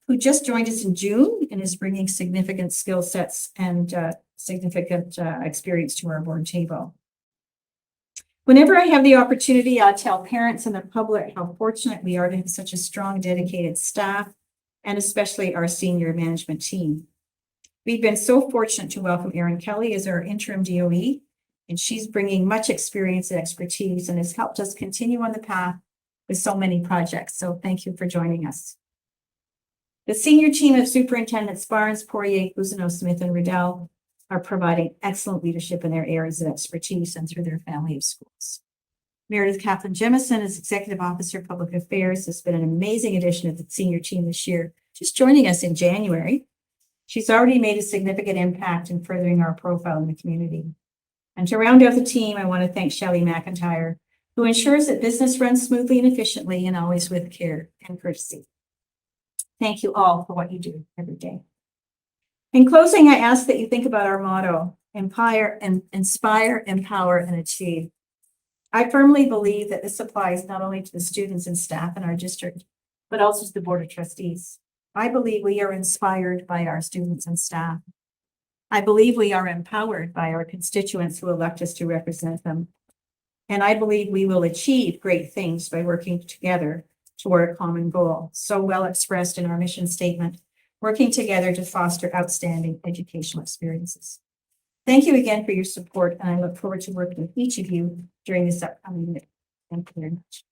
who just joined us in June and is bringing significant skill sets and significant experience to our board table. Whenever I have the opportunity, I tell parents and the public how fortunate we are to have such a strong, dedicated staff, and especially our senior management team. We've been so fortunate to welcome Erin Kelly as our interim DOE, and she's bringing much experience and expertise and has helped us continue on the path with so many projects. So thank you for joining us. The senior team of Superintendents Barnes, Poirier, Cousineau, Smith, and Riddell are providing excellent leadership in their areas of expertise and through their family of schools. Meredith Kaplan Jemison, as Executive Officer of Public Affairs, has been an amazing addition to the senior team this year, just joining us in January. She's already made a significant impact in furthering our profile in the community. And to round out the team, I want to thank Shelley McIntyre, who ensures that business runs smoothly and efficiently and always with care and courtesy. Thank you all for what you do every day. In closing, I ask that you think about our motto, inspire, empower, and achieve. I firmly believe that this applies not only to the students and staff in our district, but also to the Board of Trustees. I believe we are inspired by our students and staff. I believe we are empowered by our constituents who elect us to represent them. And I believe we will achieve great things by working together toward a common goal, so well expressed in our mission statement, working together to foster outstanding educational experiences. Thank you again for your support, and I look forward to working with each of you during this upcoming year. Thank you very much.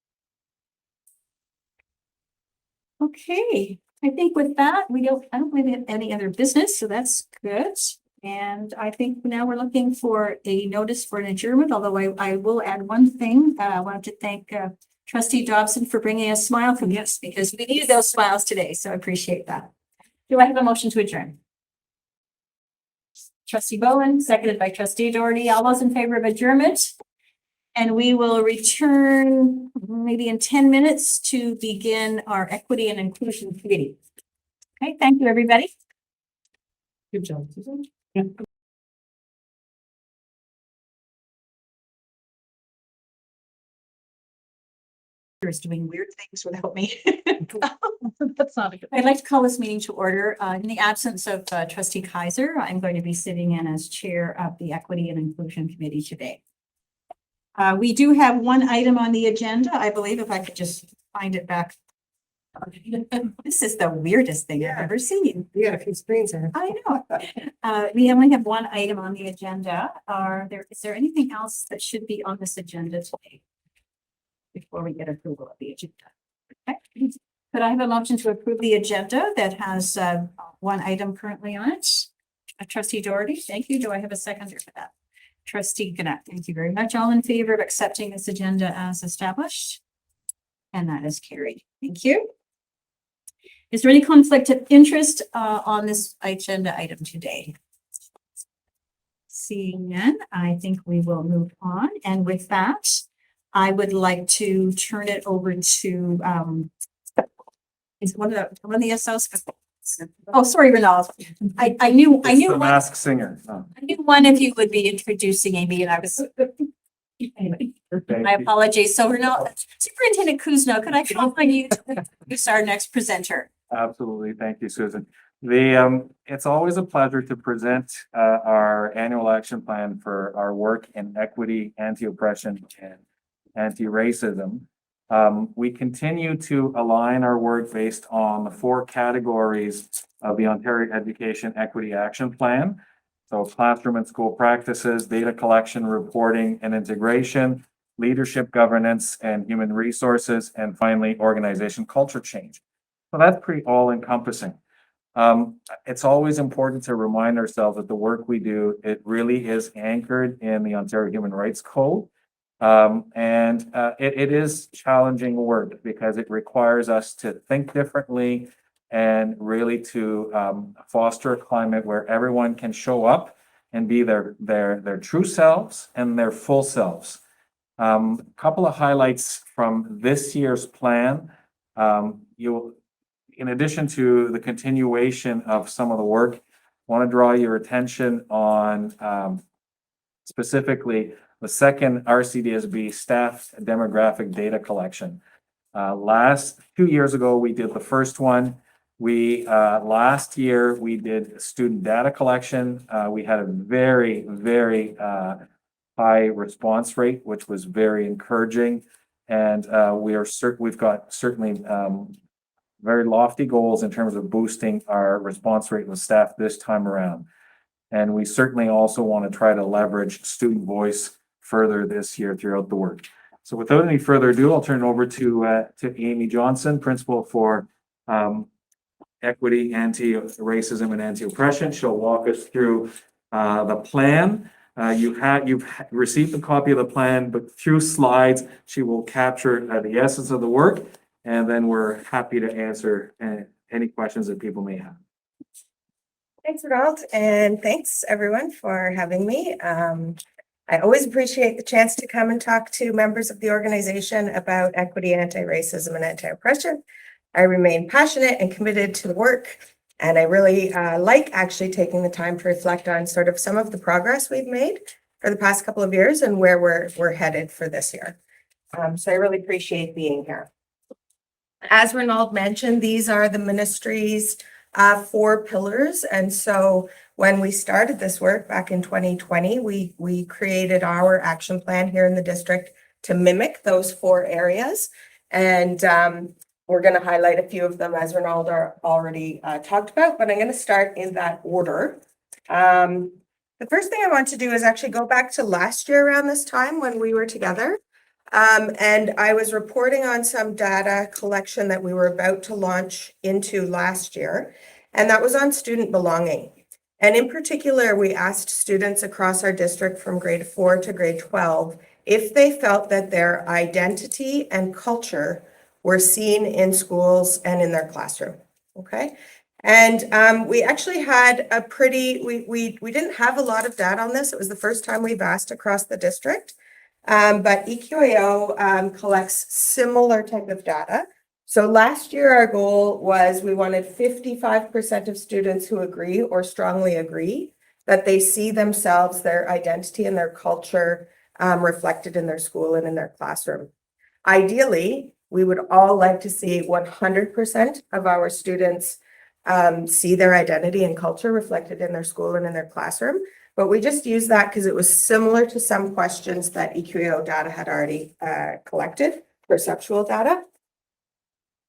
Okay, I think with that, I don't believe we have any other business, so that's good. And I think now we're looking for a notice for an adjournment, although I will add one thing. I wanted to thank Trustee Dobson for bringing a smile from us because we needed those smiles today, so I appreciate that. Do I have a motion to adjourn? Trustee Bowen, seconded by Trustee Doherty. All those in favor of adjournment? And we will return maybe in 10 minutes to begin our Equity and Inclusion Committee. Okay, thank you, everybody. Good job, Susan. Is doing weird things without me. That's not a good. I'd like to call this meeting to order. In the absence of Trustee Kaiser, I'm going to be sitting in as chair of the Equity and Inclusion Committee today. We do have one item on the agenda, I believe, if I could just find it back. This is the weirdest thing I've ever seen. You got a few screens there. I know. We only have one item on the agenda. Is there anything else that should be on this agenda today? Before we get approval of the agenda. Okay. Could I have a motion to approve the agenda that has one item currently on it? Trustee Doherty, thank you. Do I have a seconder for that? Trustee Gannett, thank you very much. All in favor of accepting this agenda as established? And that is carried. Thank you. Is there any conflict of interest on this agenda item today? Seeing none, I think we will move on. And with that, I would like to turn it over to is one of the SOs. Oh, sorry, Renald. I knew The Masked Singer. Oh. I knew one of you would be introducing Amy, and I was anyway. My apologies. So Renald, Superintendent Cousineau, could I call on you to introduce our next presenter? Absolutely. Thank you, Susan. It's always a pleasure to present our annual action plan for our work in equity, anti-oppression, and anti-racism. We continue to align our work based on the 4 categories of the Ontario Education Equity Action Plan. So classroom and school practices, data collection, reporting and integration, leadership governance and human resources, and finally, organization culture change. So that's pretty all encompassing. It's always important to remind ourselves that the work we do, it really is anchored in the Ontario Human Rights Code. It is challenging work because it requires us to think differently and really to foster a climate where everyone can show up and be their true selves and their full selves. Couple of highlights from this year's plan. In addition to the continuation of some of the work, want to draw your attention on specifically the second RCDSB staff demographic data collection. 2 years ago, we did the first one. Last year, we did student data collection. We had a very, very high response rate, which was very encouraging. And we've got certainly very lofty goals in terms of boosting our response rate with staff this time around. And we certainly also want to try to leverage student voice further this year throughout the work. So without any further ado, I'll turn it over to Amy Johnson, Principal for Equity, Anti-Racism and Anti-Oppression. She'll walk us through the plan. You've received a copy of the plan, but through slides, she will capture the essence of the work, and then we're happy to answer any questions that people may have. Thanks, Ronald, and thanks everyone for having me. I always appreciate the chance to come and talk to members of the organization about equity, anti-racism, and anti-oppression. I remain passionate and committed to the work, and I really like actually taking the time to reflect on sort of some of the progress we've made for the past couple of years and where we're headed for this year. So I really appreciate being here. As Ronald mentioned, these are the ministry's 4 pillars. And so when we started this work back in 2020, we created our action plan here in the district to mimic those 4 areas. And we're going to highlight a few of them as Ronald already talked about, but I'm going to start in that order. The first thing I want to do is actually go back to last year around this time when we were together. And I was reporting on some data collection that we were about to launch into last year, and that was on student belonging. And in particular, we asked students across our district from grade 4 to grade 12 if they felt that their identity and culture were seen in schools and in their classroom. Okay. And we actually had a we didn't have a lot of data on this. It was the first time we've asked across the district. But EQAO collects similar type of data. So last year, our goal was we wanted 55% of students who agree or strongly agree that they see themselves, their identity and their culture reflected in their school and in their classroom. Ideally, we would all like to see 100% of our students see their identity and culture reflected in their school and in their classroom. But we just used that because it was similar to some questions that EQAO data had already collected, perceptual data.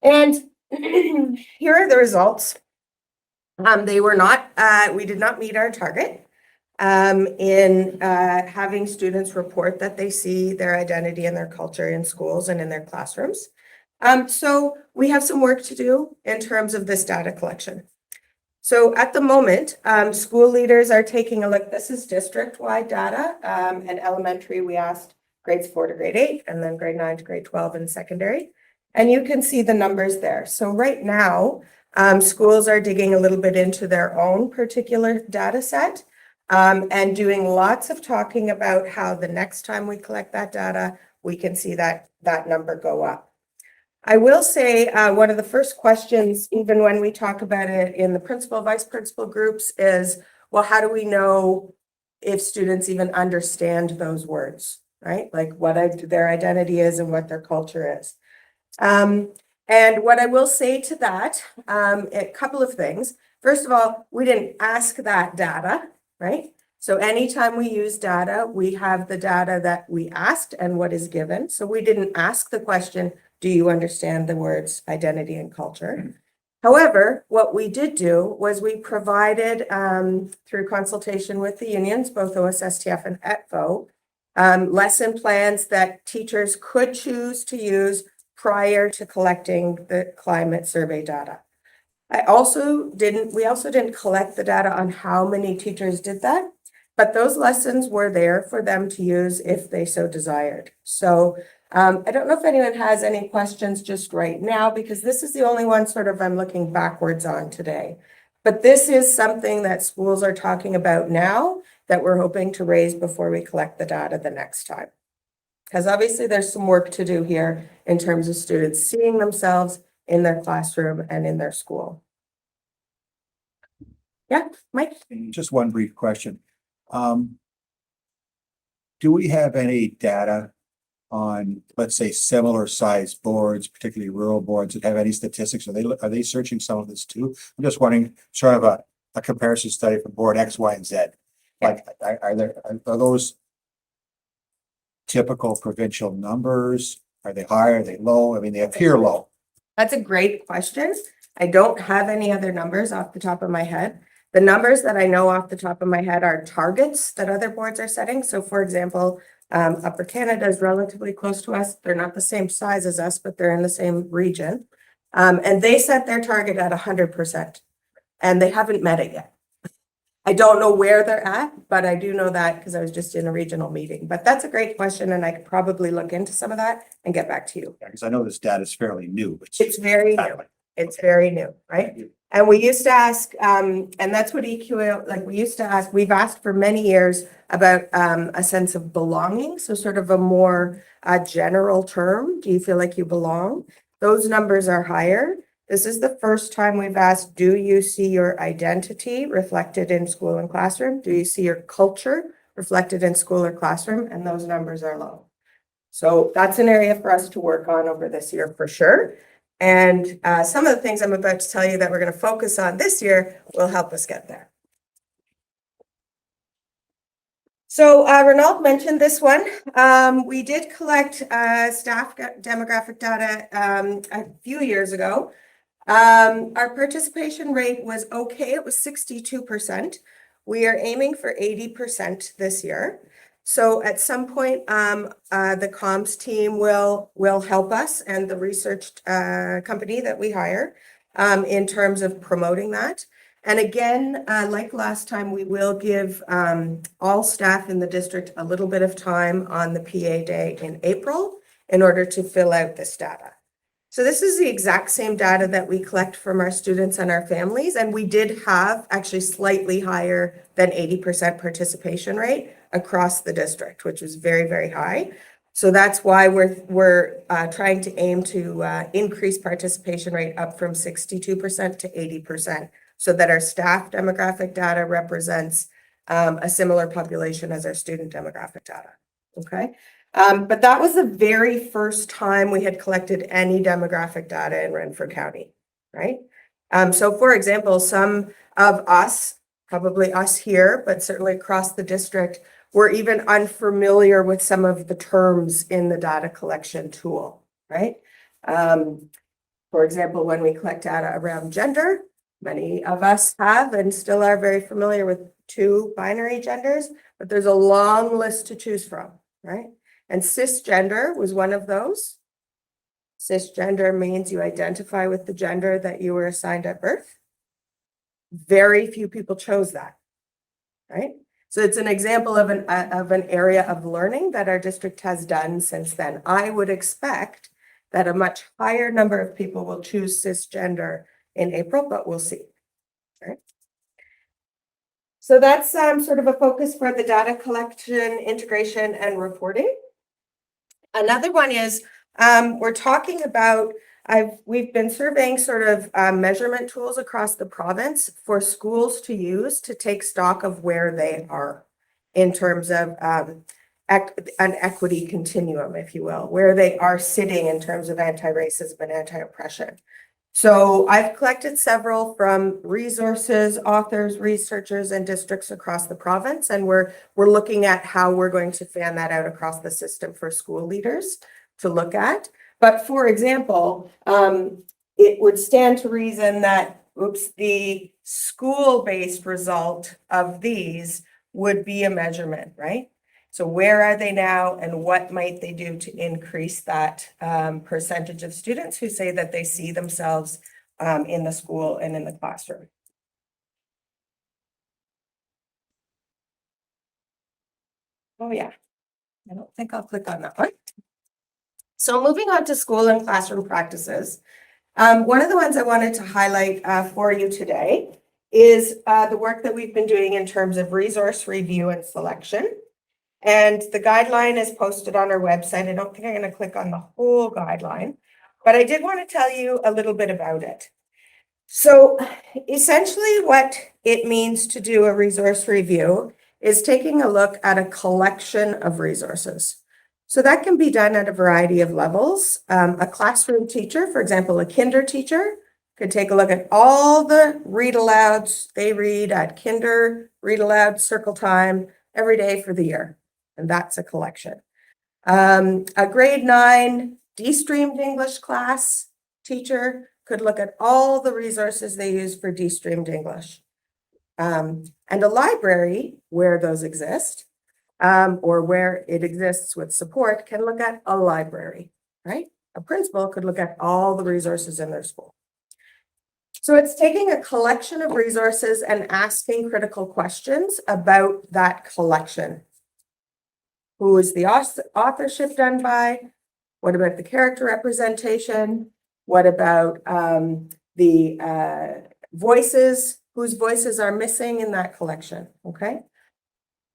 And here are the results. They were not, we did not meet our target in having students report that they see their identity and their culture in schools and in their classrooms. So we have some work to do in terms of this data collection. So at the moment, school leaders are taking a look. This is district-wide data. And elementary, we asked grades 4 to grade 8, and then grade 9 to grade 12 in secondary. And you can see the numbers there. So right now, schools are digging a little bit into their own particular data set and doing lots of talking about how the next time we collect that data, we can see that number go up. I will say one of the first questions, even when we talk about it in the principal, vice principal groups is, well, how do we know if students even understand those words, right? Like what their identity is and what their culture is. And what I will say to that, a couple of things. First of all, we didn't ask that data, right? So anytime we use data, we have the data that we asked and what is given. So we didn't ask the question, Do you understand the words identity and culture? However, what we did do was we provided, through consultation with the unions, both OSSTF and ETFO, lesson plans that teachers could choose to use prior to collecting the climate survey data. we also didn't collect the data on how many teachers did that, but those lessons were there for them to use if they so desired. So I don't know if anyone has any questions just right now, because this is the only one sort of I'm looking backwards on today. But this is something that schools are talking about now that we're hoping to raise before we collect the data the next time. Because obviously there's some work to do here in terms of students seeing themselves in their classroom and in their school. Yeah, Mike? Just one brief question. Do we have any data on, let's say, similar sized boards, particularly rural boards, that have any statistics? Are they searching some of this too? I'm just wondering, sort of a comparison study for board X, Y, and Z. Like, are those typical provincial numbers? Are they high? Are they low? I mean, they appear low. That's a great question. I don't have any other numbers off the top of my head. The numbers that I know off the top of my head are targets that other boards are setting. So for example, Upper Canada is relatively close to us. They're not the same size as us, but they're in the same region. And they set their target at 100%, and they haven't met it yet. I don't know where they're at, but I do know that because I was just in a regional meeting. But that's a great question, and I could probably look into some of that and get back to you. Because I know this data is fairly new. It's very new. It's very new, right? And we used to ask, and that's what EQA, like we used to ask, we've asked for many years about a sense of belonging. So sort of a more general term. Do you feel like you belong? Those numbers are higher. This is the first time we've asked, do you see your identity reflected in school and classroom? Do you see your culture reflected in school or classroom? And those numbers are low. So that's an area for us to work on over this year for sure. And some of the things I'm about to tell you that we're going to focus on this year will help us get there. So Renaud mentioned this one. We did collect staff demographic data a few years ago. Our participation rate was okay. It was 62%. We are aiming for 80% this year. So at some point, the comms team will help us, and the research company that we hire in terms of promoting that. And again, like last time, we will give all staff in the district a little bit of time on the PA day in April in order to fill out this data. So this is the exact same data that we collect from our students and our families. And we did have actually slightly higher than 80% participation rate across the district, which was very, very high. So that's why we're trying to aim to increase participation rate up from 62% to 80%, so that our staff demographic data represents a similar population as our student demographic data. Okay. But that was the very first time we had collected any demographic data in Renfrew County, right? So for example, some of us, probably us here, but certainly across the district, were even unfamiliar with some of the terms in the data collection tool, right? For example, when we collect data around gender, many of us have and still are very familiar with 2 binary genders, but there's a long list to choose from, right? And cisgender was one of those. Cisgender means you identify with the gender that you were assigned at birth. Very few people chose that, right? So it's an example of an area of learning that our district has done since then. I would expect that a much higher number of people will choose cisgender in April, but we'll see, right? So that's sort of a focus for the data collection, integration, and reporting. Another one is we're talking about, we've been surveying sort of measurement tools across the province for schools to use to take stock of where they are in terms of an equity continuum, if you will, where they are sitting in terms of anti-racism and anti-oppression. So I've collected several from resources, authors, researchers, and districts across the province, and we're looking at how we're going to fan that out across the system for school leaders to look at. But for example, it would stand to reason that, the school-based result of these would be a measurement, right? So where are they now and what might they do to increase that percentage of students who say that they see themselves in the school and in the classroom? Oh, yeah. I don't think I'll click on that one. So moving on to school and classroom practices. One of the ones I wanted to highlight for you today is the work that we've been doing in terms of resource review and selection. And the guideline is posted on our website. I don't think I'm going to click on the whole guideline, but I did want to tell you a little bit about it. So essentially what it means to do a resource review is taking a look at a collection of resources. So that can be done at a variety of levels. A classroom teacher, for example, a kinder teacher, could take a look at all the read alouds they read at kinder, read aloud, circle time, every day for the year. And that's a collection. A grade 9 de-streamed English class teacher could look at all the resources they use for de-streamed English. And a library, where those exist, or where it exists with support, can look at a library, right? A principal could look at all the resources in their school. So it's taking a collection of resources and asking critical questions about that collection. Who is the authorship done by? What about the character representation? What about the voices? Whose voices are missing in that collection? Okay.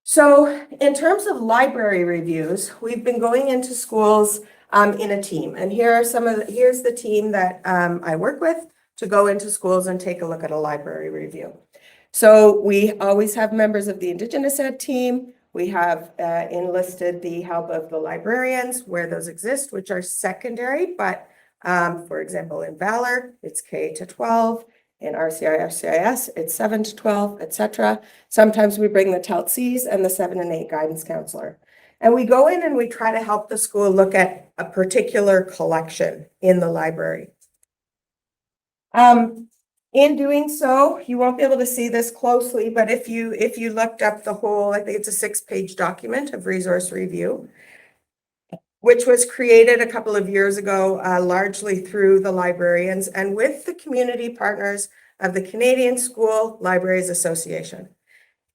So in terms of library reviews, we've been going into schools in a team. And here's the team that I work with to go into schools and take a look at a library review. So we always have members of the Indigenous Ed team. We have enlisted the help of the librarians where those exist, which are secondary, but for example, in Valor, it's K to 12. In RCIS, it's 7 to 12, etc. Sometimes we bring the TELTCs and the 7 and 8 guidance counselor. And we go in and we try to help the school look at a particular collection in the library. In doing so, you won't be able to see this closely, but if you looked up the whole, I think it's a 6-page document of resource review, which was created a couple of years ago, largely through the librarians and with the community partners of the Canadian School Libraries Association.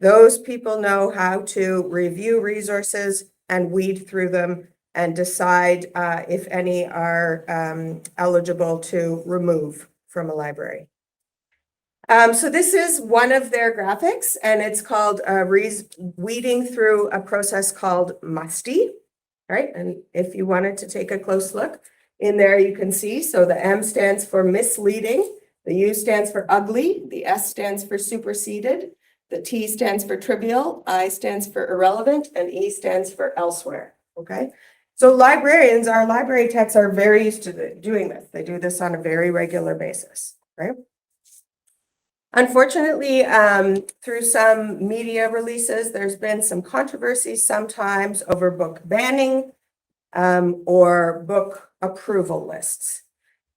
Those people know how to review resources and weed through them and decide if any are eligible to remove from a library. So this is one of their graphics, and it's called weeding through a process called MUSTY. Right, and if you wanted to take a close look in there, you can see, so the M stands for misleading, the U stands for ugly, the S stands for superseded, the T stands for trivial, I stands for irrelevant, and E stands for elsewhere, okay? So librarians, our library techs are very used to doing this. They do this on a very regular basis, right? Unfortunately, through some media releases, there's been some controversy sometimes over book banning or book approval lists.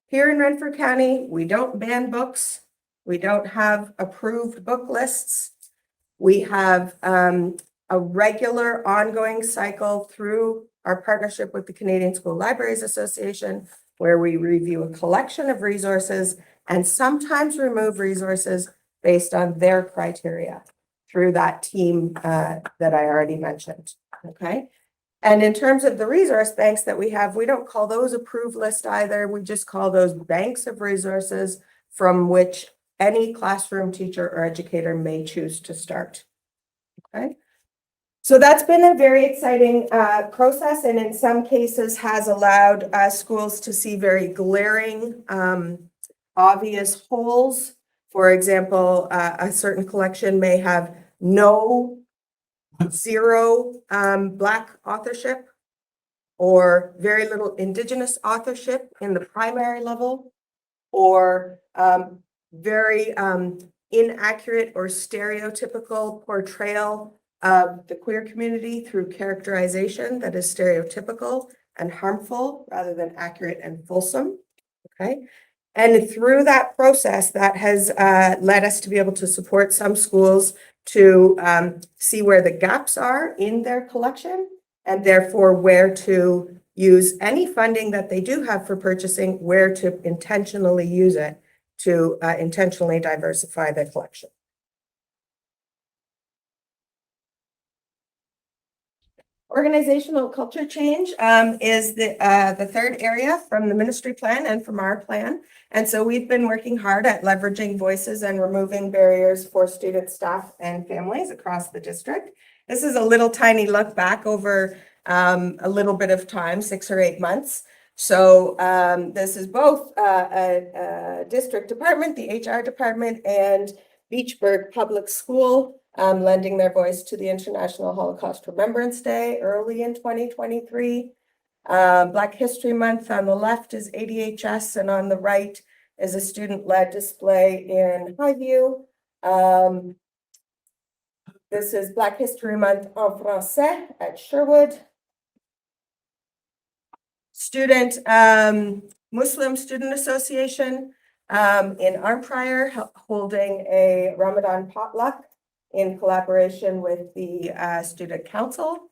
Here in Renfrew County, we don't ban books. We don't have approved book lists. We have a regular ongoing cycle through our partnership with the Canadian School Libraries Association, where we review a collection of resources and sometimes remove resources based on their criteria through that team that I already mentioned, okay? And in terms of the resource banks that we have, we don't call those approved list either. We just call those banks of resources from which any classroom teacher or educator may choose to start, okay? So that's been a very exciting process, and in some cases has allowed schools to see very glaring obvious holes. For example, a certain collection may have zero Black authorship or very little Indigenous authorship in the primary level, or very inaccurate or stereotypical portrayal of the queer community through characterization that is stereotypical and harmful rather than accurate and fulsome. Okay. And through that process, that has led us to be able to support some schools to see where the gaps are in their collection and therefore where to use any funding that they do have for purchasing, where to intentionally use it to intentionally diversify the collection. Organizational culture change is the third area from the ministry plan and from our plan. And so we've been working hard at leveraging voices and removing barriers for students, staff, and families across the district. This is a little tiny look back over a little bit of time, 6 or 8 months. So this is both a district department, the HR department, and Beachburg Public School lending their voice to the International Holocaust Remembrance Day early in 2023. Black History Month on the left is ADHS, and on the right is a student-led display in Highview. This is Black History Month en français at Sherwood. Muslim Student Association in Arnprior holding a Ramadan potluck in collaboration with the Student Council.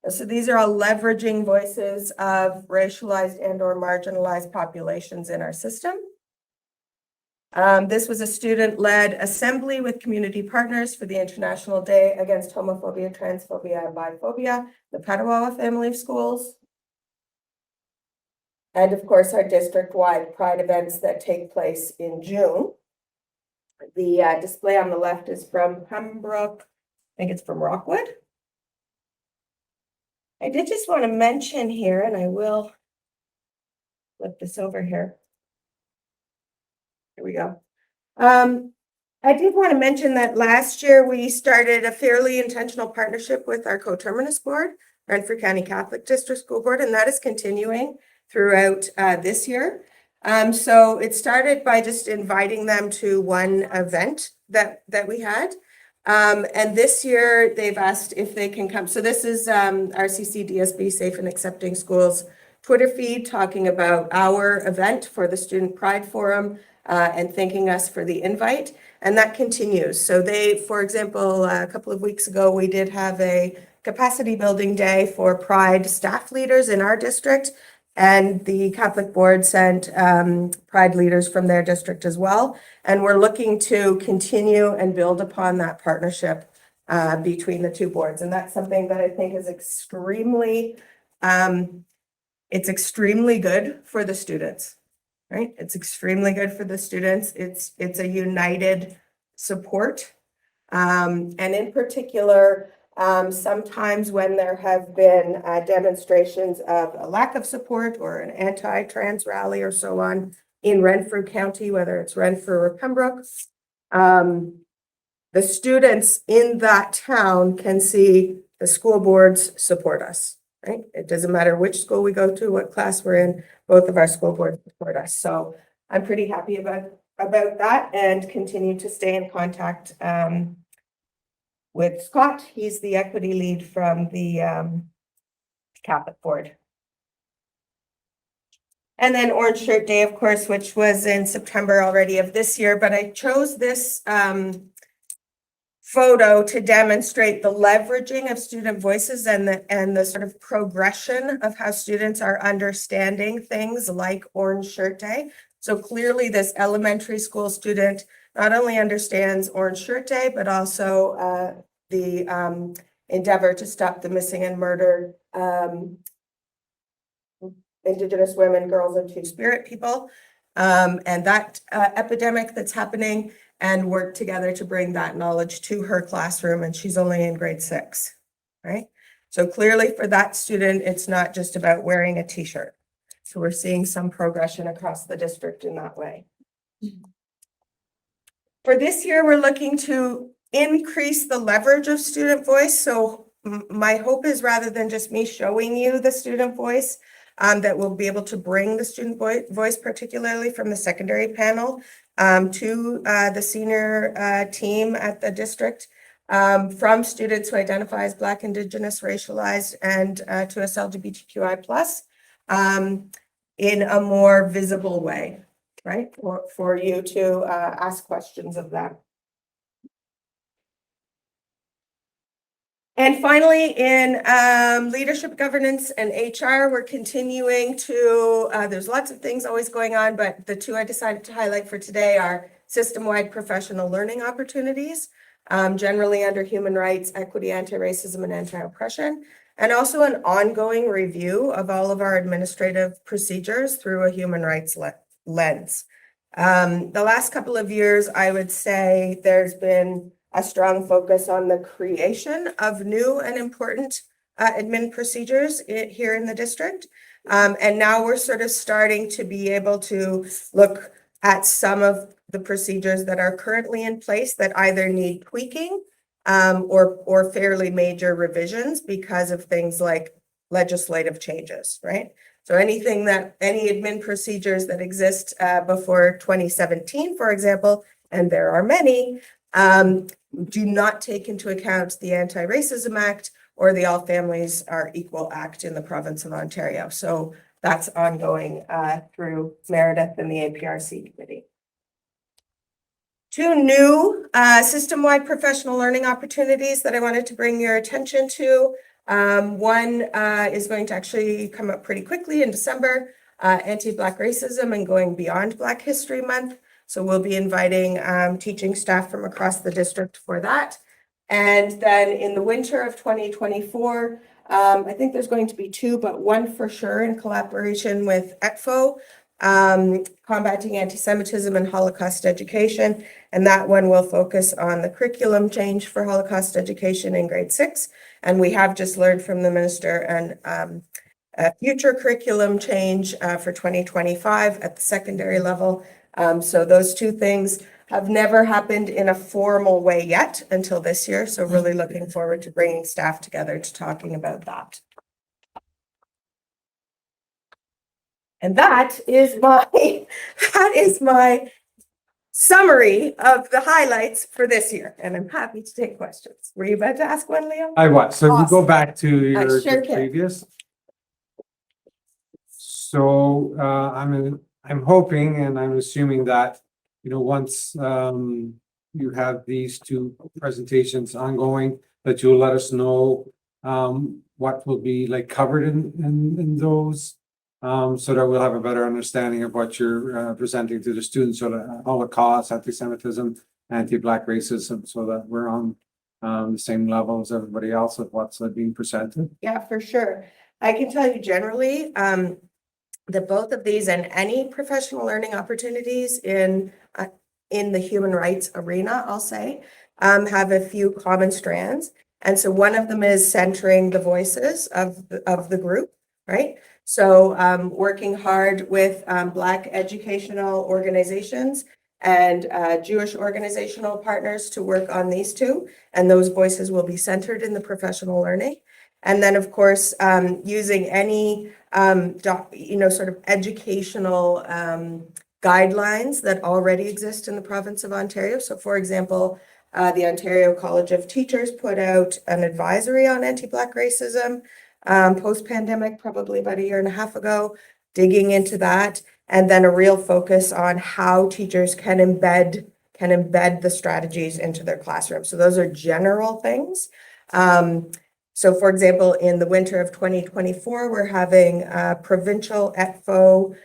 So these are all leveraging voices of racialized and or marginalized populations in our system. This was a student-led assembly with community partners for the International Day Against Homophobia, Transphobia, and Biphobia, the Petawawa Family of Schools. And of course, our district-wide Pride events that take place in June. The display on the left is from Pembroke, I think it's from Rockwood. I did just want to mention here, and I will flip this over here. Here we go. I did want to mention that last year we started a fairly intentional partnership with our coterminous board, Renfrew County Catholic District School Board, and that is continuing throughout this year. So it started by just inviting them to one event that we had. And this year they've asked if they can come. So this is RCC DSB Safe and Accepting Schools Twitter feed talking about our event for the Student Pride Forum and thanking us for the invite. And that continues. So they, for example, a couple of weeks ago, we did have a capacity building day for Pride staff leaders in our district. And the Catholic Board sent Pride leaders from their district as well. And we're looking to continue and build upon that partnership between the two boards. And that's something that I think is extremely good for the students, right? It's extremely good for the students. It's a united support. And in particular, sometimes when there have been demonstrations of a lack of support or an anti-trans rally or so on in Renfrew County, whether it's Renfrew or Pembroke, the students in that town can see the school boards support us, right? It doesn't matter which school we go to, what class we're in, both of our school boards support us. So I'm pretty happy about that and continue to stay in contact with Scott. He's the equity lead from the Catholic Board. And then Orange Shirt Day, of course, which was in September already of this year, but I chose this photo to demonstrate the leveraging of student voices and the sort of progression of how students are understanding things like Orange Shirt Day. So clearly this elementary school student not only understands Orange Shirt Day, but also the endeavor to stop the missing and murdered Indigenous women, girls, and Two-Spirit people, and that epidemic that's happening, and work together to bring that knowledge to her classroom, and she's only in grade 6, right? So clearly for that student, it's not just about wearing a t-shirt. So we're seeing some progression across the district in that way. For this year, we're looking to increase the leverage of student voice. So my hope is rather than just me showing you the student voice, that we'll be able to bring the student voice, particularly from the secondary panel, to the senior team at the district, from students who identify as Black, Indigenous, racialized, and to us LGBTQI+. in a more visible way, right? For you to ask questions of them. And finally, in leadership governance and HR, we're continuing to, there's lots of things always going on, but the two I decided to highlight for today are system-wide professional learning opportunities, generally under human rights, equity, anti-racism, and anti-oppression, and also an ongoing review of all of our administrative procedures through a human rights lens. The last couple of years, I would say there's been a strong focus on the creation of new and important admin procedures here in the district. And now we're sort of starting to be able to look at some of the procedures that are currently in place that either need tweaking or fairly major revisions because of things like legislative changes, right? So any admin procedures that exist before 2017, for example, and there are many, do not take into account the Anti-Racism Act or the All Families Are Equal Act in the province of Ontario. So that's ongoing through Meredith and the APRC committee. Two new system-wide professional learning opportunities that I wanted to bring your attention to. One is going to actually come up pretty quickly in December, anti-Black racism and going beyond Black History Month. So we'll be inviting teaching staff from across the district for that. And then in the winter of 2024, I think there's going to be two, but one for sure in collaboration with ECFO, Combating Anti-Semitism and Holocaust Education. And that one will focus on the curriculum change for Holocaust education in grade 6. And we have just learned from the minister and a future curriculum change for 2025 at the secondary level. So those two things have never happened in a formal way yet until this year. So really looking forward to bringing staff together to talking about that. And that is my summary of the highlights for this year. And I'm happy to take questions. Were you about to ask one, Leo? I was. So if you go Awesome. back to your sure can. previous. So I'm hoping and I'm assuming that, once you have these two presentations ongoing, that you'll let us know what will be like covered in those. So that we'll have a better understanding of what you're presenting to the students, so that Holocaust, anti-Semitism, anti-Black racism, so that we're on the same level as everybody else of what's being presented. Yeah, for sure. I can tell you generally that both of these and any professional learning opportunities in the human rights arena, I'll say, have a few common strands. And so one of them is centering the voices of the group, right? So working hard with Black educational organizations and Jewish organizational partners to work on these two. And those voices will be centered in the professional learning. And then, of course, using any, sort of educational guidelines that already exist in the province of Ontario. So, for example, the Ontario College of Teachers put out an advisory on anti-Black racism post-pandemic, probably about a year and a half ago, digging into that, and then a real focus on how teachers can embed the strategies into their classroom. So those are general things. So for example, in the winter of 2024, we're having provincial ECFO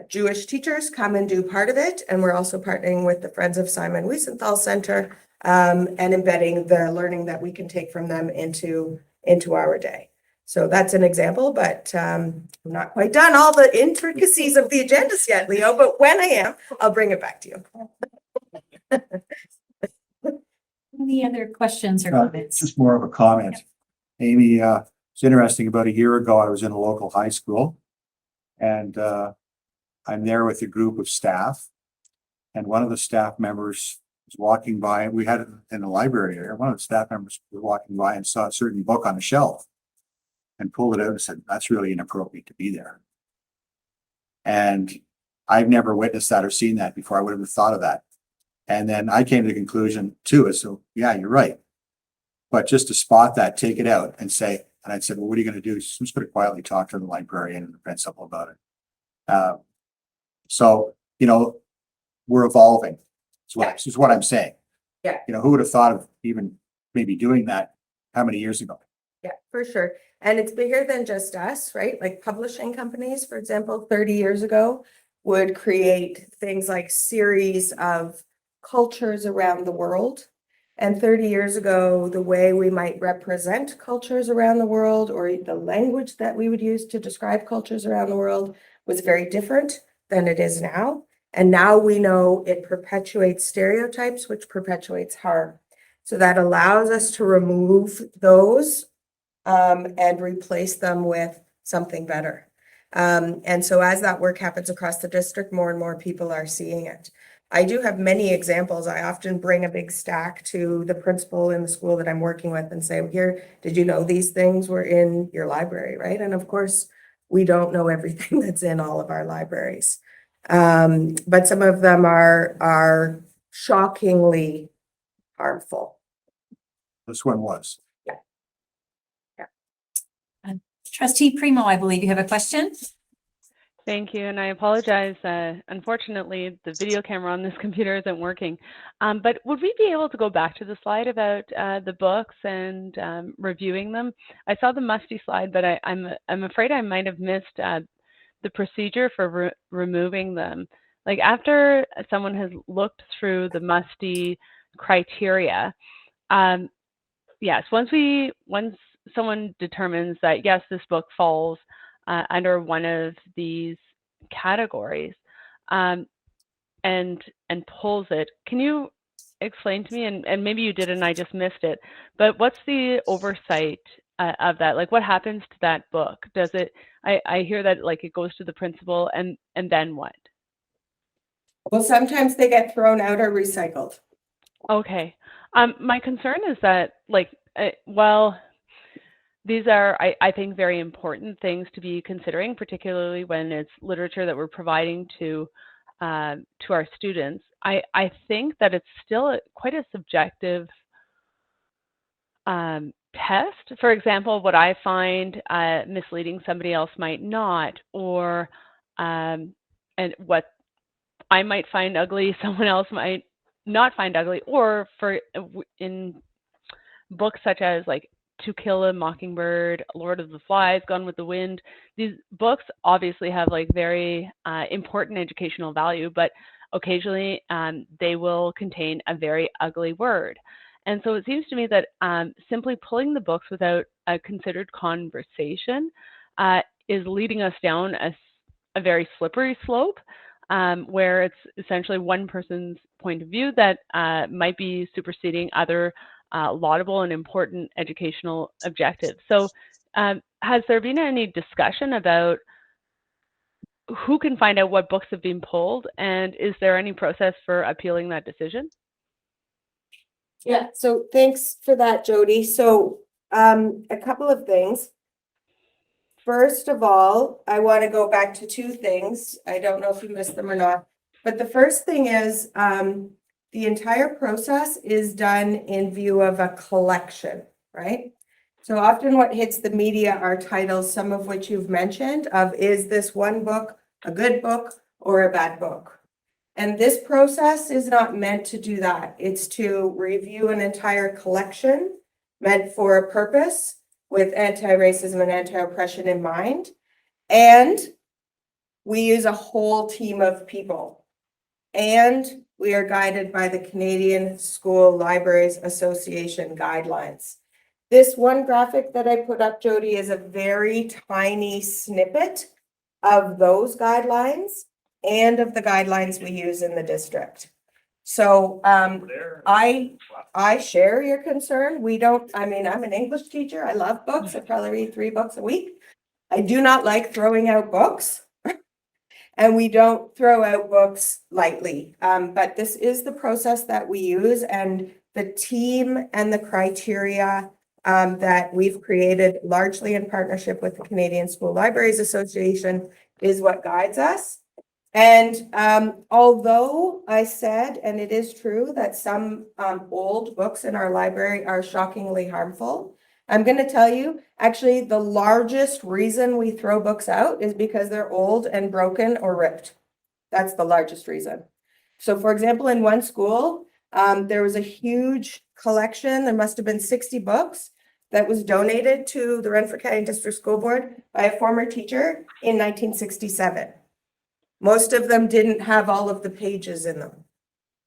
Jewish teachers come and do part of it. And we're also partnering with the Friends of Simon Wiesenthal Center and embedding the learning that we can take from them into our day. So that's an example, but I'm not quite done all the intricacies of the agendas yet, Leo, but when I am, I'll bring it back to you. Any other questions or comments? Just more of a comment. Amy, it's interesting. About a year ago, I was in a local high school and I'm there with a group of staff. And one of the staff members was walking by. We had it in the library area. One of the staff members was walking by and saw a certain book on a shelf and pulled it out and said, "That's really inappropriate to be there." And I've never witnessed that or seen that before. I wouldn't have thought of that. And then I came to the conclusion too, so yeah, you're right. But just to spot that, take it out and say, And I said, well, what are you gonna do? I'm just gonna quietly talk to the librarian and the principal about it. So, you know, we're evolving, is what I'm saying. Yeah. You know, who would have thought of even maybe doing that how many years ago? Yeah, for sure. And it's bigger than just us, right? Like publishing companies, for example, 30 years ago would create things like series of cultures around the world. And 30 years ago, the way we might represent cultures around the world or the language that we would use to describe cultures around the world was very different than it is now. And now we know it perpetuates stereotypes, which perpetuates harm. So that allows us to remove those and replace them with something better. And so as that work happens across the district, more and more people are seeing it. I do have many examples. I often bring a big stack to the principal in the school that I'm working with and say, here, did you know these things were in your library, right? And of course, we don't know everything that's in all of our libraries. But some of them are shockingly harmful. This one was. Trustee Primo, I believe you have a question? Thank you, and I apologize. Unfortunately, the video camera on this computer isn't working. But would we be able to go back to the slide about the books and reviewing them? I saw the musty slide, but I'm afraid I might have missed the procedure for removing them. Like after someone has looked through the musty criteria, yes, once someone determines that yes, this book falls under one of these categories, and pulls it. Can you explain to me? And maybe you did, and I just missed it. But what's the oversight of that? Like, what happens to that book? Does it? I hear that like it goes to the principal, and then what? Well, sometimes they get thrown out or recycled. Okay. My concern is that like well. These are, I think, very important things to be considering, particularly when it's literature that we're providing to our students. I think that it's still quite a subjective test. For example, what I find misleading, somebody else might not, or and what I might find ugly, someone else might not find ugly, or in books such as like To Kill a Mockingbird, Lord of the Flies, Gone with the Wind. These books obviously have like very important educational value, but occasionally they will contain a very ugly word. And so it seems to me that simply pulling the books without a considered conversation is leading us down a very slippery slope where it's essentially one person's point of view that might be superseding other laudable and important educational objectives. So has there been any discussion about who can find out what books have been pulled, and is there any process for appealing that decision? Yeah, so thanks for that, Jody. So a couple of things. First of all, I want to go back to two things. I don't know if you missed them or not. But the first thing is the entire process is done in view of a collection, right? So often what hits the media are titles, some of which you've mentioned, of is this one book a good book or a bad book? And this process is not meant to do that. It's to review an entire collection meant for a purpose with anti-racism and anti-oppression in mind. And we use a whole team of people. And we are guided by the Canadian School Libraries Association guidelines. This one graphic that I put up, Jody, is a very tiny snippet of those guidelines and of the guidelines we use in the district. So I share your concern. I'm an English teacher. I love books. I probably read 3 books a week. I do not like throwing out books. And we don't throw out books lightly. But this is the process that we use, and the team and the criteria that we've created largely in partnership with the Canadian School Libraries Association is what guides us. And although I said, and it is true, that some old books in our library are shockingly harmful, I'm gonna tell you, actually, the largest reason we throw books out is because they're old and broken or ripped. That's the largest reason. So for example, in one school, there was a huge collection, there must have been 60 books that was donated to the Renfrew County District School Board by a former teacher in 1967. Most of them didn't have all of the pages in them,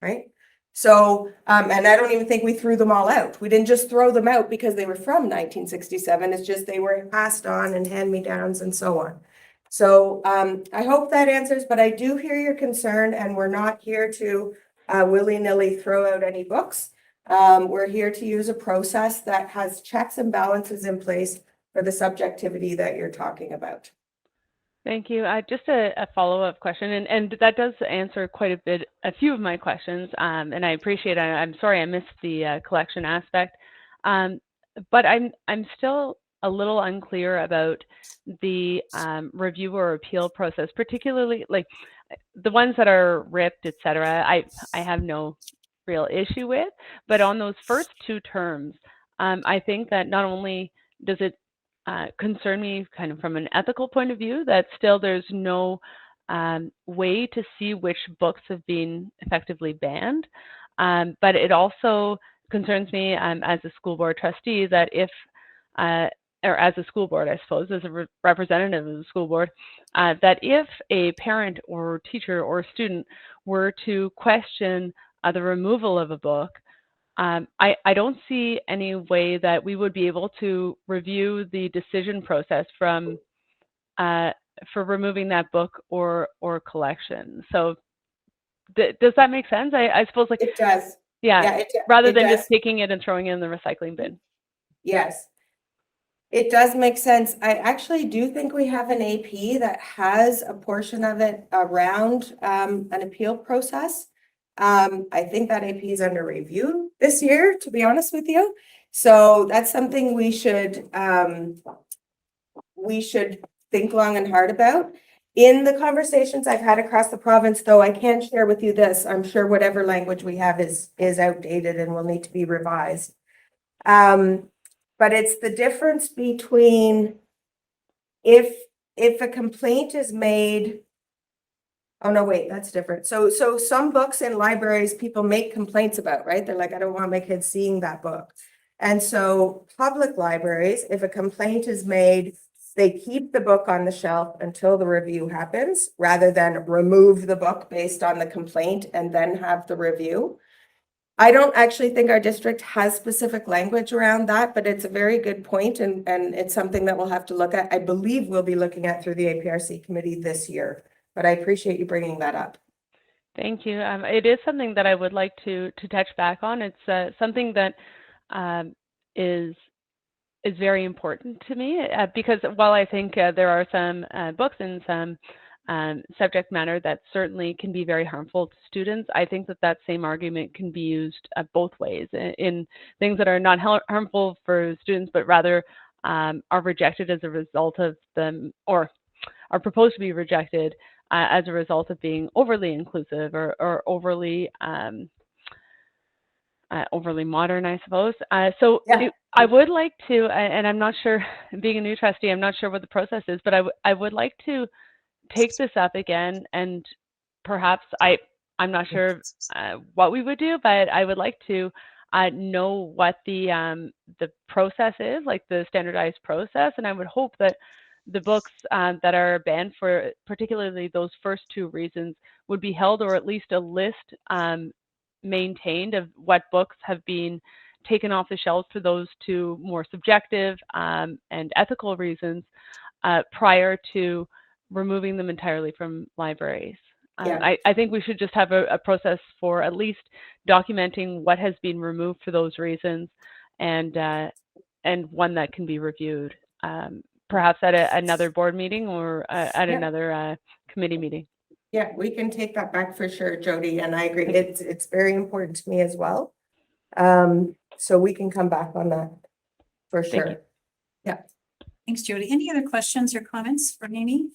right? So, and I don't even think we threw them all out. We didn't just throw them out because they were from 1967. It's just they were passed on and hand-me-downs and so on. So, I hope that answers, but I do hear your concern, and we're not here to willy-nilly throw out any books. We're here to use a process that has checks and balances in place for the subjectivity that you're talking about. Thank you. Just a follow-up question, and that does answer quite a few of my questions, and I appreciate it. I'm sorry I missed the collection aspect, but I'm still a little unclear about the review or appeal process, particularly like the ones that are ripped, etc. I have no real issue with, but on those first two terms, I think that not only does it concern me kind of from an ethical point of view that still there's no way to see which books have been effectively banned, but it also concerns me as a school board trustee that if or as a school board, I suppose, as a representative of the school board, that if a parent or teacher or student were to question the removal of a book, I don't see any way that we would be able to review the decision process from for removing that book or collection. So does that make sense? I suppose like It does. yeah, it rather it than does. just taking it and throwing it in the recycling bin. Yes. It does make sense. I actually do think we have an AP that has a portion of it around an appeal process. I think that AP is under review this year, to be honest with you. So that's something we should think long and hard about. In the conversations I've had across the province, though, I can share with you this. I'm sure whatever language we have is outdated and will need to be revised. But it's the difference between if a complaint is made. Oh, no, wait, that's different. So some books in libraries, people make complaints about, right? They're like, I don't want my kids seeing that book. And so public libraries, if a complaint is made, they keep the book on the shelf until the review happens, rather than remove the book based on the complaint and then have the review. I don't actually think our district has specific language around that, but it's a very good point, and it's something that we'll have to look at. I believe we'll be looking at through the APRC committee this year, but I appreciate you bringing that up. Thank you. It is something that I would like to touch back on. It's something that is very important to me because while I think there are some books and some subject matter that certainly can be very harmful to students, I think that same argument can be used both ways in things that are not harmful for students, but rather are rejected as a result of them, or are proposed to be rejected as a result of being overly inclusive or overly overly modern, I suppose. So Yeah. I would like to, and I'm not sure, being a new trustee, I'm not sure what the process is, but I would like to take this up again, and perhaps I'm not sure what we would do, but I would like to know what the process is, like the standardized process, and I would hope that the books that are banned for particularly those first two reasons would be held, or at least a list maintained of what books have been taken off the shelves for those two more subjective and ethical reasons prior to removing them entirely from libraries. Yeah. I think we should just have a process for at least documenting what has been removed for those reasons, and one that can be reviewed, perhaps at another board meeting or at another committee meeting. Yeah, we can take that back for sure, Jody, and I agree. It's very important to me as well. So we can come back on that for sure. Yeah. Thanks, Jody. Any other questions or comments for Amy?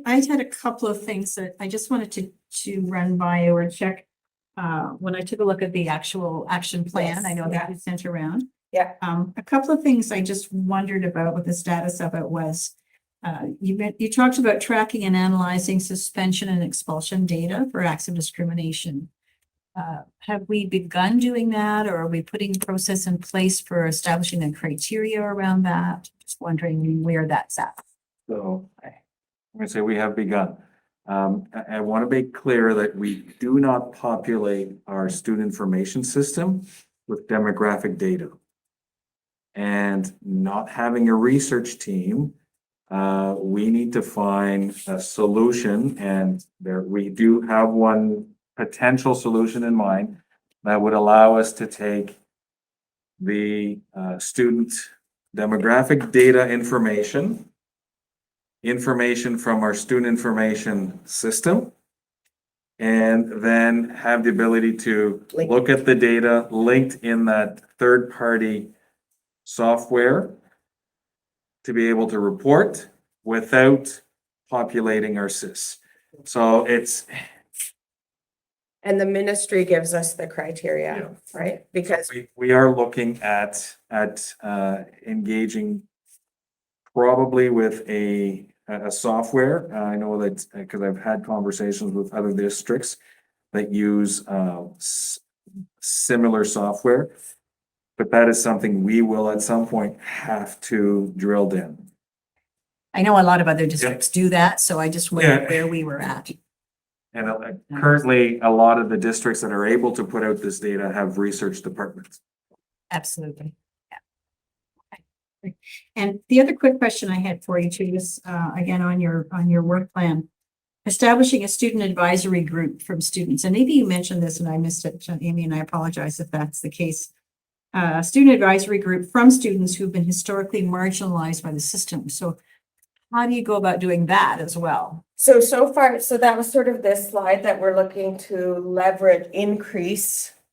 I had a couple of things that I just wanted to run by or check. when I took a look at the actual action plan, I know that was sent around. Yeah. A couple of things I just wondered about what the status of it was. You talked about tracking and analyzing suspension and expulsion data for acts of discrimination. Have we begun doing that, or are we putting process in place for establishing the criteria around that? Just wondering where that's at. So I'm gonna say we have begun. I want to make clear that we do not populate our student information system with demographic data. And not having a research team, we need to find a solution, and there, we do have one potential solution in mind that would allow us to take the student demographic data information from our student information system, and then have the ability to look at the data linked in that third-party software to be able to report without populating our SIS. So it's, And the ministry gives us the criteria, right? Because we are looking at engaging probably with a software. I know that because I've had conversations with other districts that use similar software. But that is something we will at some point have to drill down. I know a lot of other districts do that, so I just wondered Yeah. where we were at. And currently, a lot of the districts that are able to put out this data have research departments. Absolutely. Yeah. Okay. And the other quick question I had for you too is, again, on your work plan, establishing a student advisory group from students. And maybe you mentioned this and I missed it, Amy, and I apologize if that's the case. Student advisory group from students who've been historically marginalized by the system. So how do you go about doing that as well? so far, so that was sort of this slide that we're looking to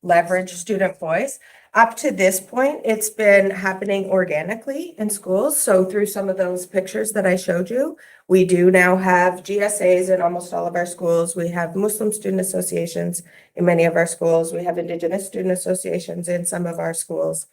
leverage student voice. Up to this point, it's been happening organically in schools. So through some of those pictures that I showed you, we do now have GSAs in almost all of our schools. We have Muslim student associations in many of our schools. We have Indigenous student associations in some of our schools.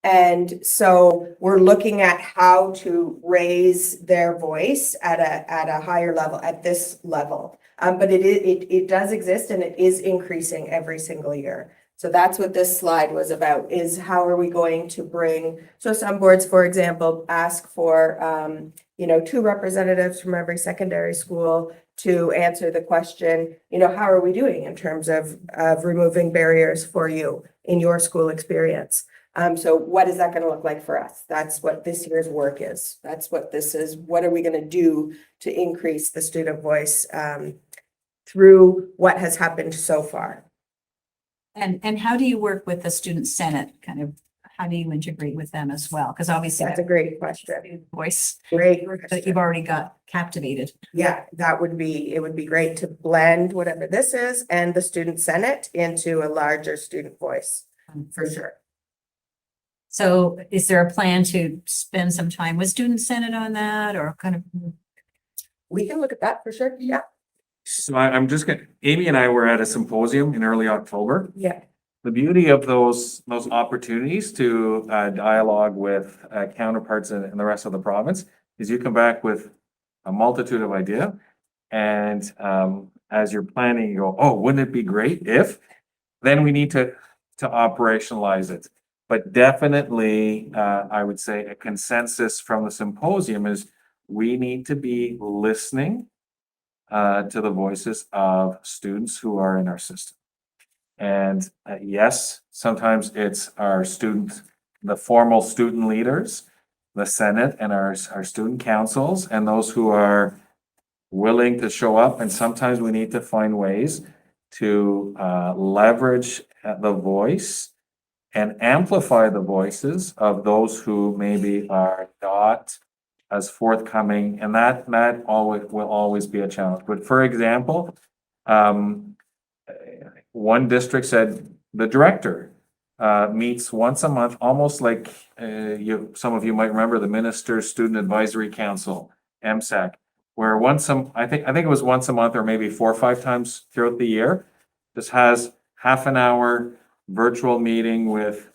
And so we're looking at how to raise their voice at a higher level, at this level. But it does exist and it is increasing every single year. So that's what this slide was about, is how are we going to bring, so some boards, for example, ask for, 2 representatives from every secondary school to answer the question, how are we doing in terms of removing barriers for you in your school experience? So what is that going to look like for us? That's what this year's work is. That's what this is. What are we going to do to increase the student voice through what has happened so far? And how do you work with the student senate? Kind of, how do you integrate with them as well? Because obviously That's a great question. voice Great that question. you've already got captivated. Yeah, it would be great to blend whatever this is and the student senate into a larger student voice, for sure. So is there a plan to spend some time with student senate on that, or kind of? We can look at that for sure. Yeah. So I'm just gonna, Amy and I were at a symposium in early October. Yeah. The beauty of those opportunities to dialogue with counterparts in the rest of the province is you come back with a multitude of idea. And as you're planning, you go, oh, wouldn't it be great if? Then we need to operationalize it. But definitely, I would say a consensus from the symposium is we need to be listening to the voices of students who are in our system. And yes, sometimes it's our the formal student leaders, the Senate and our student councils, and those who are willing to show up. And sometimes we need to find ways to leverage the voice and amplify the voices of those who maybe are not as forthcoming, and that will always be a challenge. But for example, one district said the director meets once a month, almost like some of you might remember the Minister's Student Advisory Council, MSAC, where I think it was once a month or maybe 4 or 5 times throughout the year. just has half an hour virtual meeting with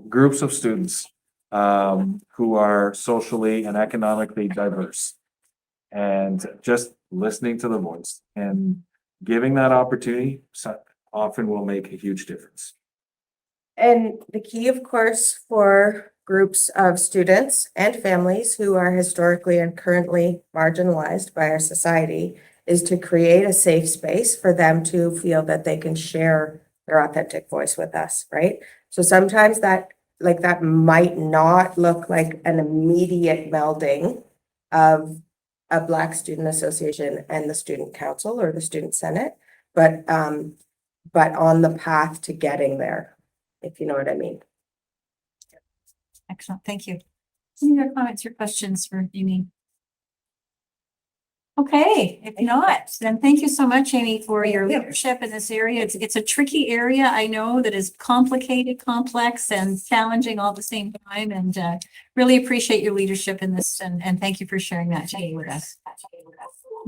groups of students who are socially and economically diverse. And just listening to the voice and giving that opportunity often will make a huge difference. And the key, of course, for groups of students and families who are historically and currently marginalized by our society is to create a safe space for them to feel that they can share their authentic voice with us, right? So sometimes that might not look like an immediate melding of a Black Student Association and the Student Council or the Student Senate, but on the path to getting there, if you know what I mean. Excellent, thank you. Any other comments or questions for Amy? Okay, if not, then thank you so much, Amy, for your leadership in this area. It's a tricky area, I know, that is complicated, complex, and challenging all at the same time. And really appreciate your leadership in this, and thank you for sharing that today with us.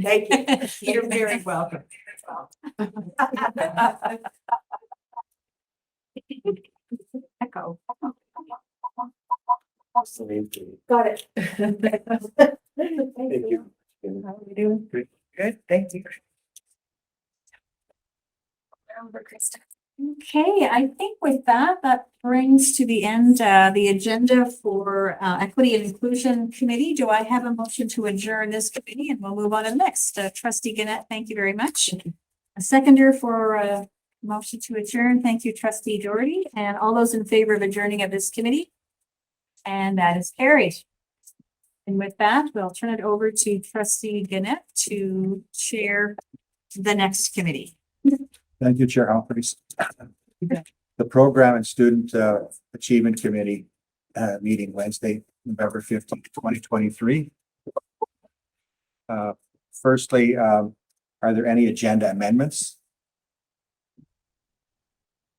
Thank you. You're very welcome. Echo. Got it. Thank you. How are we doing? Good, thank you. Okay, I think with that, that brings to the end the agenda for Equity and Inclusion Committee. Do I have a motion to adjourn this committee? And we'll move on to the next. Trustee Gannett, thank you very much. A seconder for motion to adjourn. Thank you, Trustee Doherty. And all those in favor of adjourning of this committee? And that is carried. And with that, we'll turn it over to Trustee Gannett to chair the next committee. Thank you, Chair Humphries. The Program and Student Achievement Committee meeting Wednesday, November 15th, 2023. Firstly, are there any agenda amendments?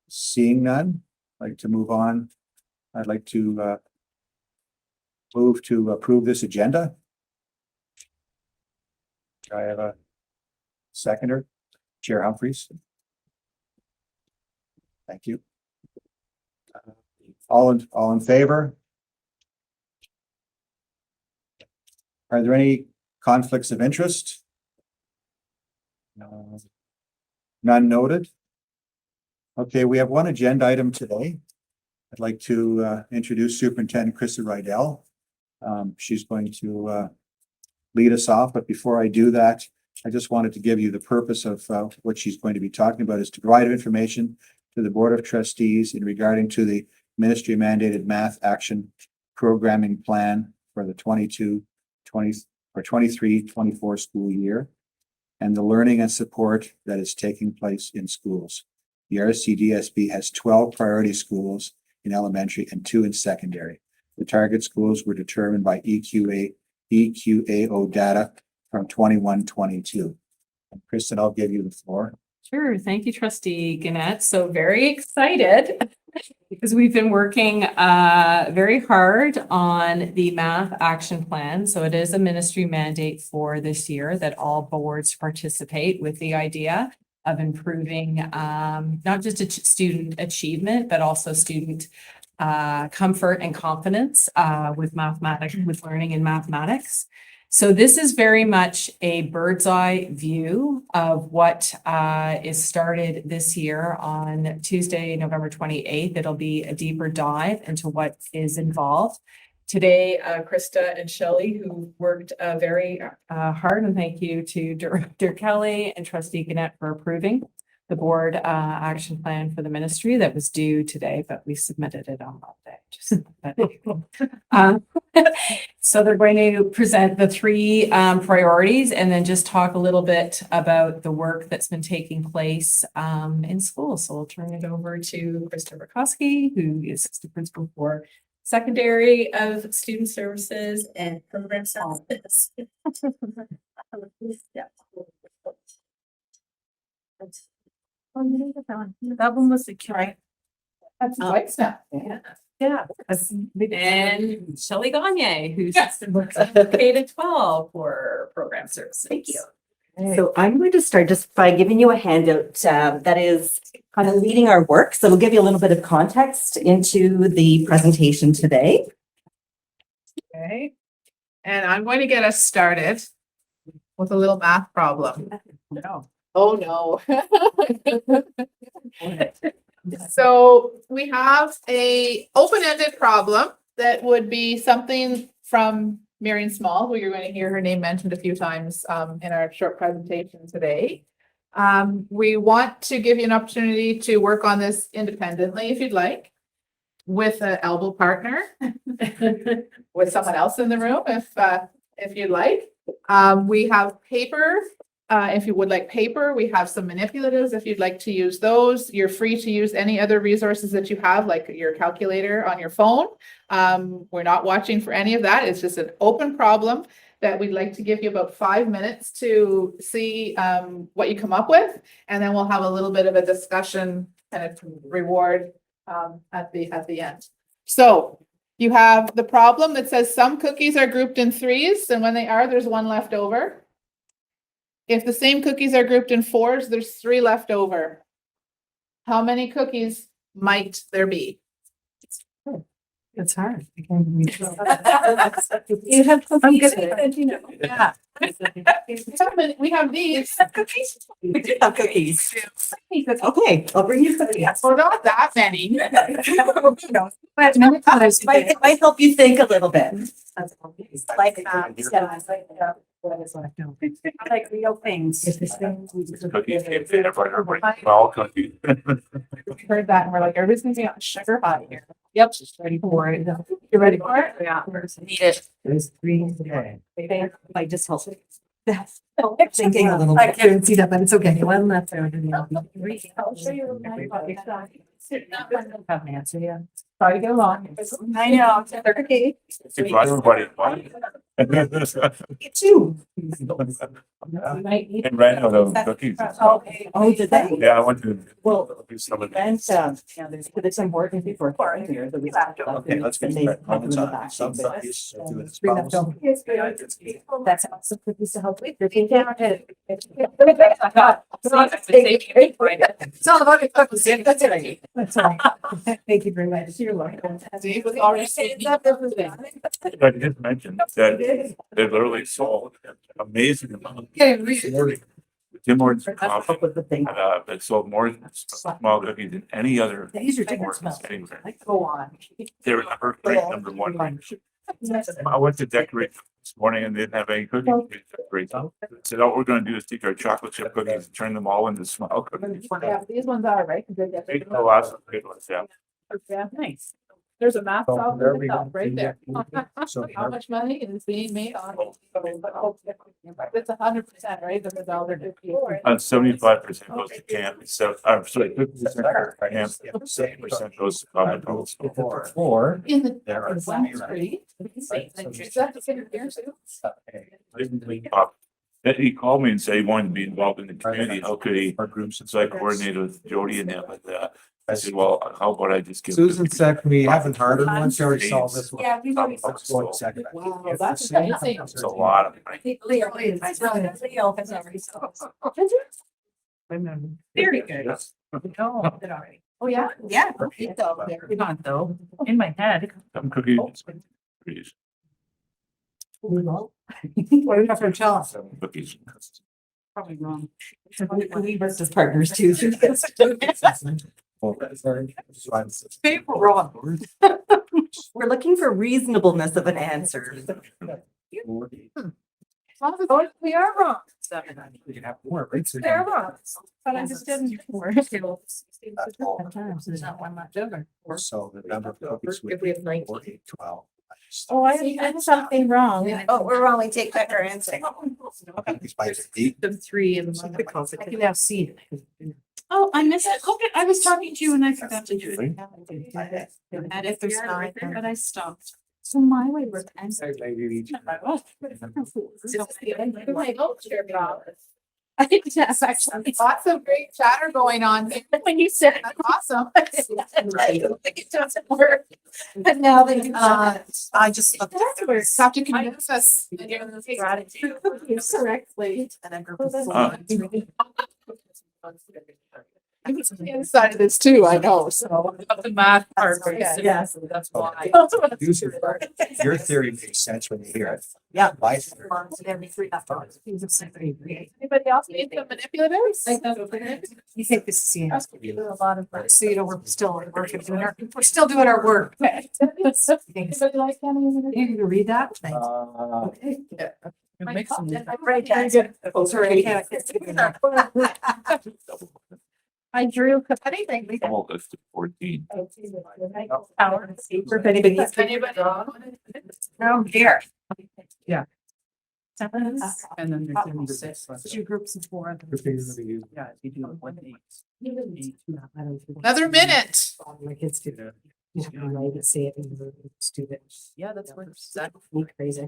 Seeing none, I'd like to move on. I'd like to move to approve this agenda. Do I have a seconder? Chair Humphries. Thank you. All in favor? Are there any conflicts of interest? None noted. Okay, we have one agenda item today. I'd like to introduce Superintendent Krista Rydell. She's going to lead us off, but before I do that, I just wanted to give you the purpose of what she's going to be talking about is to provide information to the Board of Trustees in regarding to the ministry mandated math action programming plan for the 23-24 school year and the learning and support that is taking place in schools. The RCDSB has 12 priority schools in elementary and 2 in secondary. The target schools were determined by EQAO data from 21-22. Kristen, I'll give you the floor. Sure. Thank you, Trustee Gannett. So very excited because we've been working very hard on the math action plan. So it is a ministry mandate for this year that all boards participate with the idea of improving not just student achievement, but also student comfort and confidence with mathematics, with learning in mathematics. So this is very much a bird's eye view of what is started this year on Tuesday, November 28th. It'll be a deeper dive into what is involved. Today, Krista and Shelley, who worked very hard, and thank you to Director Kelly and Trustee Gannett for approving the board action plan for the ministry that was due today, but we submitted it on Monday. So they're going to present the 3 priorities and then just talk a little bit about the work that's been taking place in school. So we'll turn it over to Krista Rakowski, who is assistant principal for secondary of student services and program services. Yeah. That one was secure. That's quite stuff. Yeah. Yeah. And Shelley Gagne, who's K-12 for program services. Thank you. So I'm going to start just by giving you a handout that is kind of leading our work. So it'll give you a little bit of context into the presentation today. Okay. And I'm going to get us started with a little math problem. Oh, no. So we have a open-ended problem that would be something from Marion Small, who you're going to hear her name mentioned a few times in our short presentation today. We want to give you an opportunity to work on this independently if you'd like, with an elbow partner, with someone else in the room if you'd like. We have paper. If you would like paper, we have some manipulatives. If you'd like to use those, you're free to use any other resources that you have, like your calculator on your phone. We're not watching for any of that. It's just an open problem that we'd like to give you about 5 minutes to see what you come up with. And then we'll have a little bit of a discussion kind of reward at the end. So you have the problem that says some cookies are grouped in threes, and when they are, there's one left over. If the same cookies are grouped in fours, there's 3 left over. How many cookies might there be? It's hard. You have cookies, you know. Yeah. We have these. Cookies? We do have cookies. Okay, I'll bring you cookies. Well, not that many. It might help you think a little bit. Like, like real things. Cookies, everybody, all cookies. We heard that and we're like, everybody's gonna be on sugar high here. Yep. Ready for it. You ready for it? Yeah. Need it. There's 3 today. I just help. Thinking a little. I couldn't see that, but it's okay. One left there. I'll show you my. Have an answer, yeah. Try to get along. I know. Okay. Everybody. You too. We might need. And ran out of cookies. Okay. Oh, did they? Yeah, I went to. Well, do some of and, there's some work before here that we have. Okay, let's get They started. have them in the Some back. some cookies are doing this 3 left problem. over. That's awesome cookies to help with. It's all about your cookies. That's it. That's all. Thank you very much. You're welcome. Dave was already saying I just mentioned that they literally sold an amazing amount. Tim Hortons coffee, Up with the thing. that sold more small cookies than any other. These are Tim different Hortons smells. anywhere. Go on. They were number one. I went to decorate this morning and they didn't have any cookies. to decorate. I said, all we're gonna do is take our chocolate chip cookies and turn them all into small cookies. Yeah, these ones are, right? They the last good ones, yeah. Yeah, nice. There's a math problem there we itself go. right there. So How much money is being made on? It's 100%, right? The $1.50. 75% goes to camp, so, I'm sorry, 50% camp, 70% goes to common goals. Or In the. there are. One street. Is that the figure here too? He called me and said he wanted to be involved in the community, how could he? Our groups. So I coordinated with Jody and him, and I said, well, how about I just give. Susan said, we haven't heard it once, you already solved this one. Yeah, we've already. Wow, that's amazing. It's a lot of money. Leo is. Leo has already solved. Very good. Oh, yeah? Yeah. Not though, in my head. Some cookies. Cookies. What do you have for Charles? Cookies. Probably wrong. We versus partners too. Wrong. We're looking for reasonableness of an answer. Oh, we are wrong. We can have more, right? So you They're can- wrong. But I just didn't. There's not one left over. So the number of cookies would If we have be 19. 48, 12. Oh, I did something wrong. Oh, we're wrong. We take back our answer. Cookies by 8. The 3 and I can now see it. Oh, I missed it. Okay, I was talking to you and I forgot to do it. And if there's 9. But I stopped. So my way was answered. Maybe each. Yes, actually. Lots of great chatter going on. When you said That's awesome. I don't think it doesn't work. But now they. I just. Have to convince us. that you're the Gratitude. Correctly. And a group of Uh, inside of this too, I know, so. The math part. Yes. That's why. Your theory makes sense when you hear it. Yeah. My theory. Anybody else need the manipulatives? You think this is the end? A lot of. So, you know, we're still working, we're still doing our work. Anybody like any? You can read that? Okay. Make some. Very good. Oh, sorry, I can't. I drew. Anything. I'm all list of 14. If anybody needs- Anybody? No, here. And then there's six. Two groups of four. Yeah, you do one Another minute. My kids do that. You have to write it, say it, and do that. Yeah, that's what. Me crazy.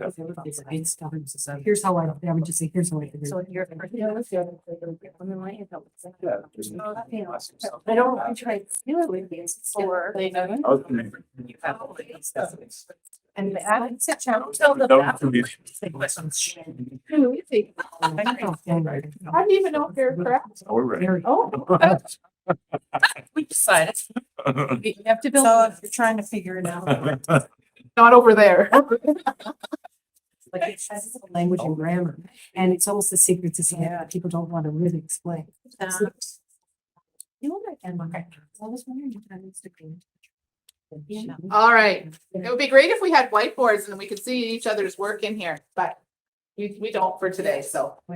Here's how I would just say, here's how I. So you're. I don't, I tried. Or they know. And the Tell them that. I don't even know if you're correct. Oh, we're ready. Oh. We decided. We have to build. So if you're trying to figure it out. Not over there. Like it has language and grammar, and it's almost the secret to say that people don't want to really explain. All right. It would be great if we had whiteboards and we could see each other's work in here, but we don't for today, so. All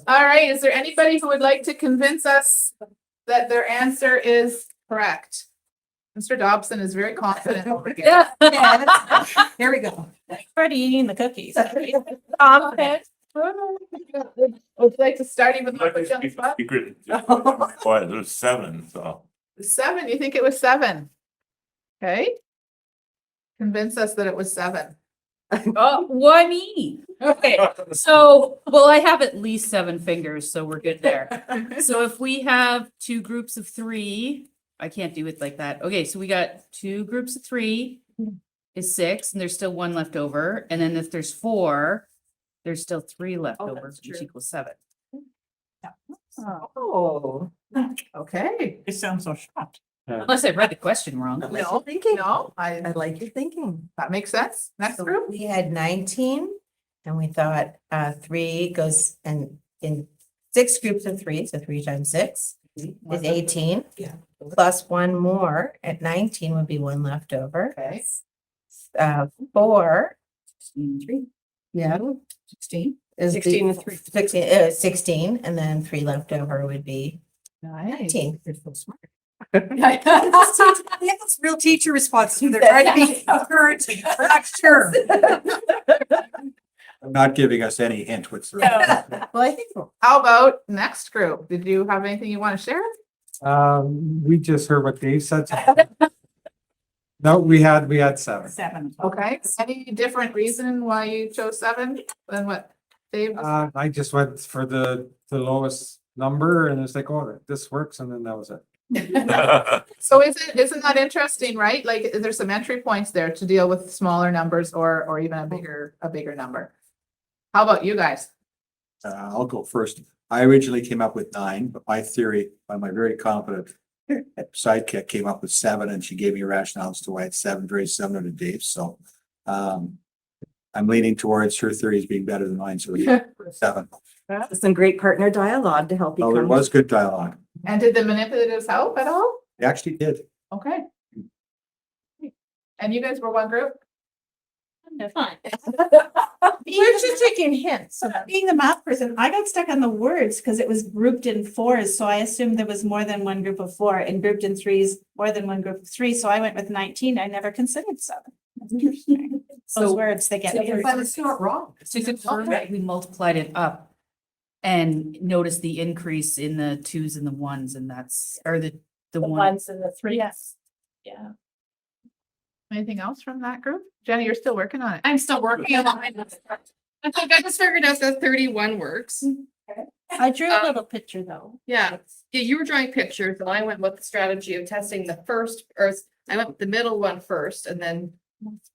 right, is there anybody who would like to convince us that their answer is correct? Mr. Dobson is very confident over here. Here we go. Already eating the cookies. Confident. Would you like to start even though I put you on the spot? Secret. Why, there's 7, so. 7, you think it was 7? Okay. Convince us that it was 7. Oh, why me? Okay, so, well, I have at least 7 fingers, so we're good there. So if we have 2 groups of 3, I can't do it like that. Okay, so we got 2 groups of 3 is 6, and there's still 1 left over. And then if there's 4, there's still 3 left over, which equals 7. Oh. Okay. It sounds so shocked. Unless I read the question wrong. No, Thinking. no, I like your thinking. that makes sense. Next So group. we had 19 and we thought 3 goes and in 6 groups of 3, so 3 times 6 is 18. Yeah. Plus 1 more at 19 would be 1 left over. Okay. 4. 3. Yeah. 16. Is 16 and 3. 16 and then 3 left over would be Nice. 19. You're so smart. That's real teacher responses. They're trying to be encouraging. We're not sure. I'm not giving us any hint what's. Well, I think How about next group? Did you have anything you want to share? We just heard what Dave said. No, we had 7. 7. Okay. Any different reason why you chose 7 than what Dave? I just went for the lowest number and it's like, oh, this works, and then that was it. So isn't that interesting, right? Like there's some entry points there to deal with smaller numbers or even a bigger number. How about you guys? I'll go first. I originally came up with 9, but my theory, by my very confident sidekick, came up with 7, and she gave me a rationale as to why it's 7, very similar to Dave's. So I'm leaning towards her theory as being better than mine. So 7. Some great partner dialogue to help you. Oh, there come was good dialogue. And did the manipulatives help at all? They actually did. Okay. And you guys were one group? Fine. We're just taking hints. So being the math person, I got stuck on the words because it was grouped in 4s. So I assumed there was more than one group of 4 and grouped in 3s, more than one group of 3. So I went with 19. I never considered 7. That's interesting. Those words, they get. But it's not wrong. To confirm that we multiplied it up and noticed the increase in the 2s and the 1s, and that's, or the The 1. 1s and the 3s. Yes. Yeah. Anything else from that group? Jenny, you're still working on it. I'm still working on it. I think I just figured out that 31 works. I drew a little picture though. Yeah, you were drawing pictures and I went with the strategy of testing the first, or I went with the middle one first and then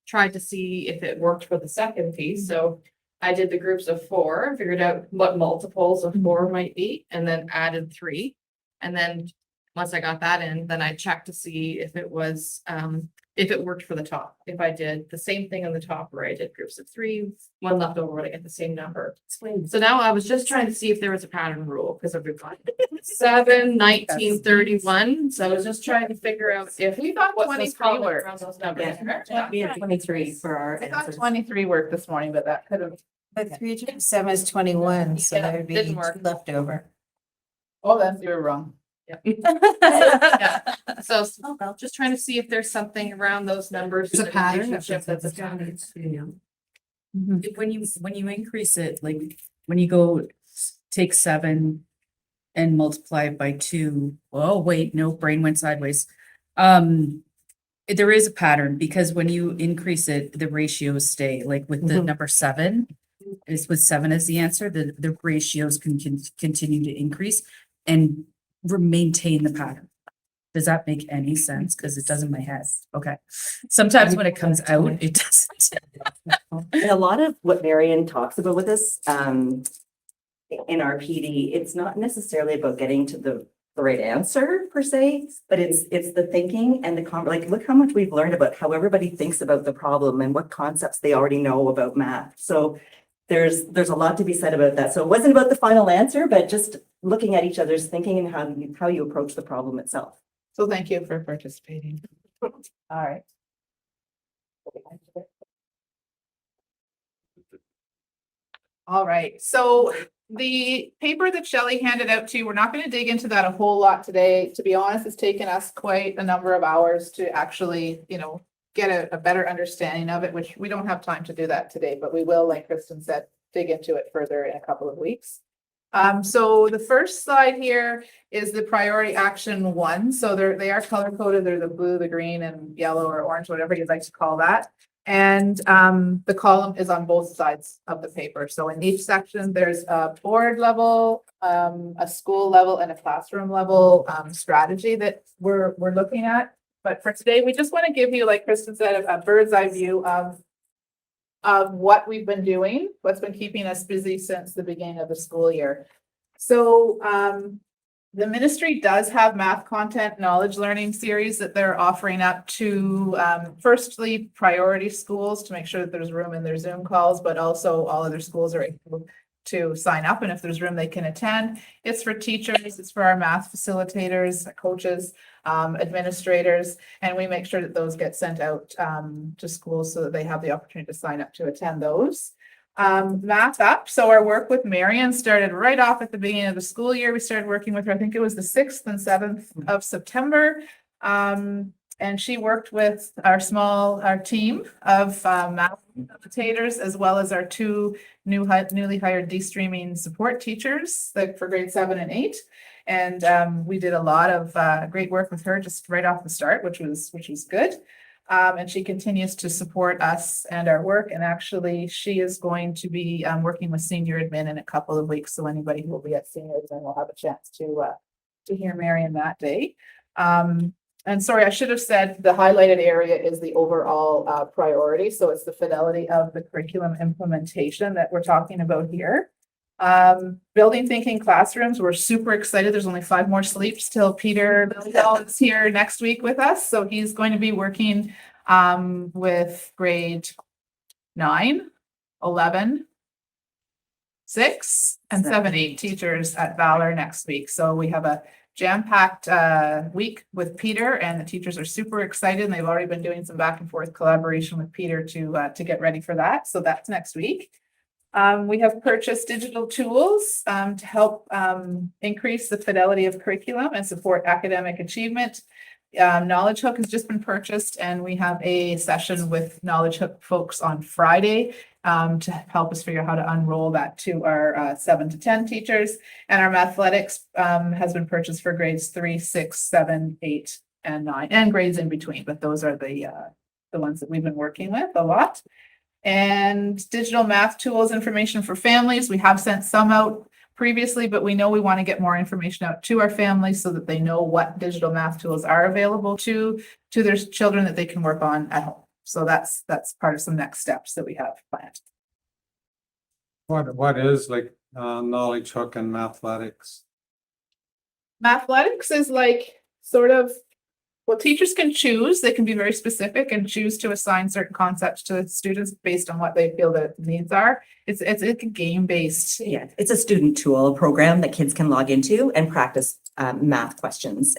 tried to see if it worked for the second piece. So I did the groups of 4, figured out what multiples of 4 might be, and then added 3. And then once I got that in, then I checked to see if it was, if it worked for the top. If I did the same thing on the top where I did groups of 3, 1 left over, I get the same number. So now I was just trying to see if there was a pattern rule, because of 7, 19, 31. So I was just trying to figure out if we thought what 23 worked around those numbers. We have 23 for our I thought answers. 23 worked this morning, but that could have. But 3 times 7 is 21, so Yeah, there would be didn't 2 work. left over. Oh, then you were wrong. Yeah. Yeah. So just trying to see if there's something around those numbers. There's a pattern. relationship that's a pattern. When you increase it, like when you go take 7 and multiply it by 2, oh wait, no, brain went sideways. There is a pattern because when you increase it, the ratios stay, like with the number 7. Is with 7 as the answer, the ratios can continue to increase and maintain the pattern. Does that make any sense? Because it does in my head. Okay. Sometimes when it comes out, it doesn't. And a lot of what Marion talks about with us, in our PD, it's not necessarily about getting to the right answer per se, but it's the thinking and like, look how much we've learned about how everybody thinks about the problem and what concepts they already know about math. So there's a lot to be said about that. So it wasn't about the final answer, but just looking at each other's thinking and how you approach the problem itself. So thank you for participating. All right. All right, so the paper that Shelley handed out to you, we're not going to dig into that a whole lot today. To be honest, it's taken us quite a number of hours to actually, get a better understanding of it, which we don't have time to do that today, but we will, like Kristen said, dig into it further in a couple of weeks. So the first slide here is the priority action 1. So they are color coded. They're the blue, the green, and yellow or orange, whatever you'd like to call that. And the column is on both sides of the paper. So in each section, there's a board level, a school level, and a classroom level strategy that we're looking at. But for today, we just want to give you, like Kristen said, a bird's eye view of what we've been doing, what's been keeping us busy since the beginning of the school year. So the ministry does have math content knowledge learning series that they're offering up to firstly priority schools to make sure that there's room in their Zoom calls, but also all other schools are able to sign up, and if there's room they can attend. It's for teachers, it's for our math facilitators, coaches, administrators, and we make sure that those get sent out to schools so that they have the opportunity to sign up to attend those. Math Up. So our work with Marion started right off at the beginning of the school year. We started working with her, I think it was the 6th and 7th of September. And she worked with our team of math facilitators, as well as our 2 newly hired de-streaming support teachers, like for grade 7 and 8. And we did a lot of great work with her just right off the start, which was good. And she continues to support us and our work. And actually, she is going to be working with senior admin in a couple of weeks. So anybody who will be at senior admin will have a chance to hear Marion that day. And sorry, I should have said the highlighted area is the overall priority. So it's the fidelity of the curriculum implementation that we're talking about here. Building thinking classrooms, we're super excited. There's only 5 more sleeps till Peter is here next week with us. So he's going to be working with grade 9, 11, 6, and 7, 8 teachers at Valor next week. So we have a jam-packed week with Peter, and the teachers are super excited, and they've already been doing some back and forth collaboration with Peter to get ready for that. So that's next week. We have purchased digital tools to help increase the fidelity of curriculum and support academic achievement. Knowledge Hook has just been purchased, and we have a session with Knowledge Hook folks on Friday to help us figure out how to unroll that to our 7 to 10 teachers. And our Mathletics has been purchased for grades 3, 6, 7, 8, and 9, and grades in between. But those are the ones that we've been working with a lot. And digital math tools information for families. We have sent some out previously, but we know we want to get more information out to our families so that they know what digital math tools are available to their children that they can work on at home. So that's part of some next steps that we have planned. What is like, knowledge hook and mathletics? Mathletics is like sort of, well, teachers can choose, they can be very specific and choose to assign certain concepts to students based on what they feel that needs are. It's a game-based. Yeah, it's a student tool program that kids can log into and practice math questions,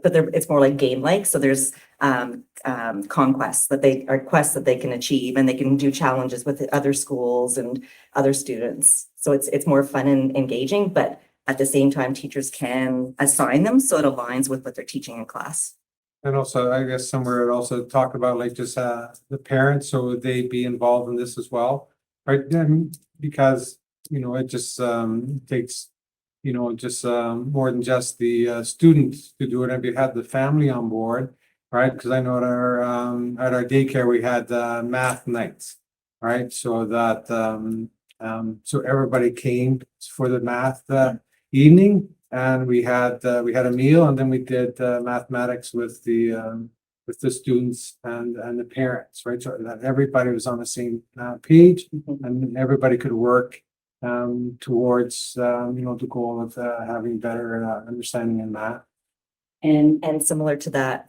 but it's more like game-like. So there's conquests that quests that they can achieve, and they can do challenges with other schools and other students. So it's more fun and engaging, but at the same time, teachers can assign them so it aligns with what they're teaching in class. And also, I guess somewhere it also talked about like just the parents, so would they be involved in this as well? Right, then, because, you know, it just takes, you know, just more than just the students to do it, and you had the family on board, right? Because I know at our daycare, we had math nights, right? So that so everybody came for the math evening. And we had a meal, and then we did mathematics with the students and the parents, right? So that everybody was on the same page, and everybody could work towards you know, the goal of having better understanding in math. And similar to that,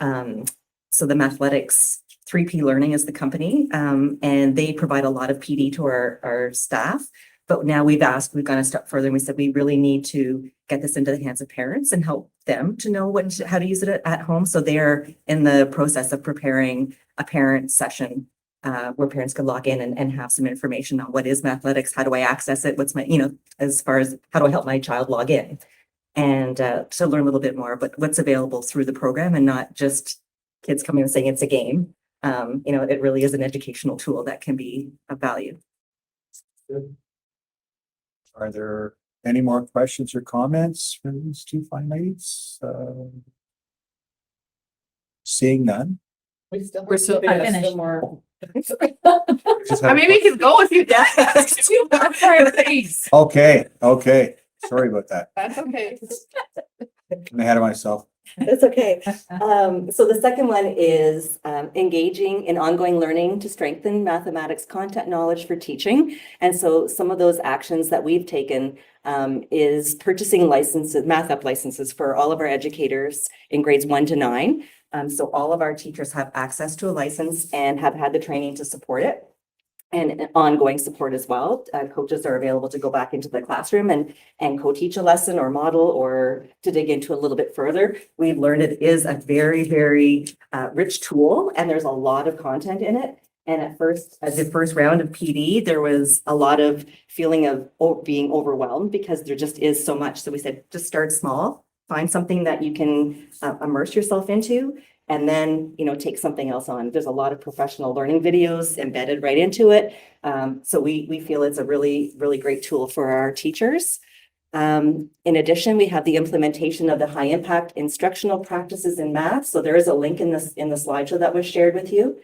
so the Mathletics 3P Learning is the company, and they provide a lot of PD to our staff. But now we've gone a step further, and we said we really need to get this into the hands of parents and help them to know how to use it at home. So they're in the process of preparing a parent session where parents can log in and have some information on what is Mathletics, how do I access it, what's my, you know, as far as how do I help my child log in, and to learn a little bit more, but what's available through the program and not just kids coming and saying it's a game. You know, it really is an educational tool that can be of value. Good. Are there any more questions or comments for these two fine ladies? Seeing none. We're still finished. Maybe we can go with you, Dad. Okay. Sorry about that. That's okay. I'm ahead of myself. That's okay. So the second one is engaging in ongoing learning to strengthen mathematics content knowledge for teaching. And so some of those actions that we've taken is purchasing licenses, math up licenses for all of our educators in grades 1 to 9. So all of our teachers have access to a license and have had the training to support it. And ongoing support as well. Coaches are available to go back into the classroom and co-teach a lesson or model, or to dig into a little bit further. We've learned it is a very, very rich tool, and there's a lot of content in it. And at first, the first round of PD, there was a lot of feeling of being overwhelmed because there just is so much. So we said, just start small, find something that you can immerse yourself into, and then, you know, take something else on. There's a lot of professional learning videos embedded right into it. So we feel it's a really, really great tool for our teachers. In addition, we have the implementation of the high impact instructional practices in math. So there is a link in the slideshow that was shared with you.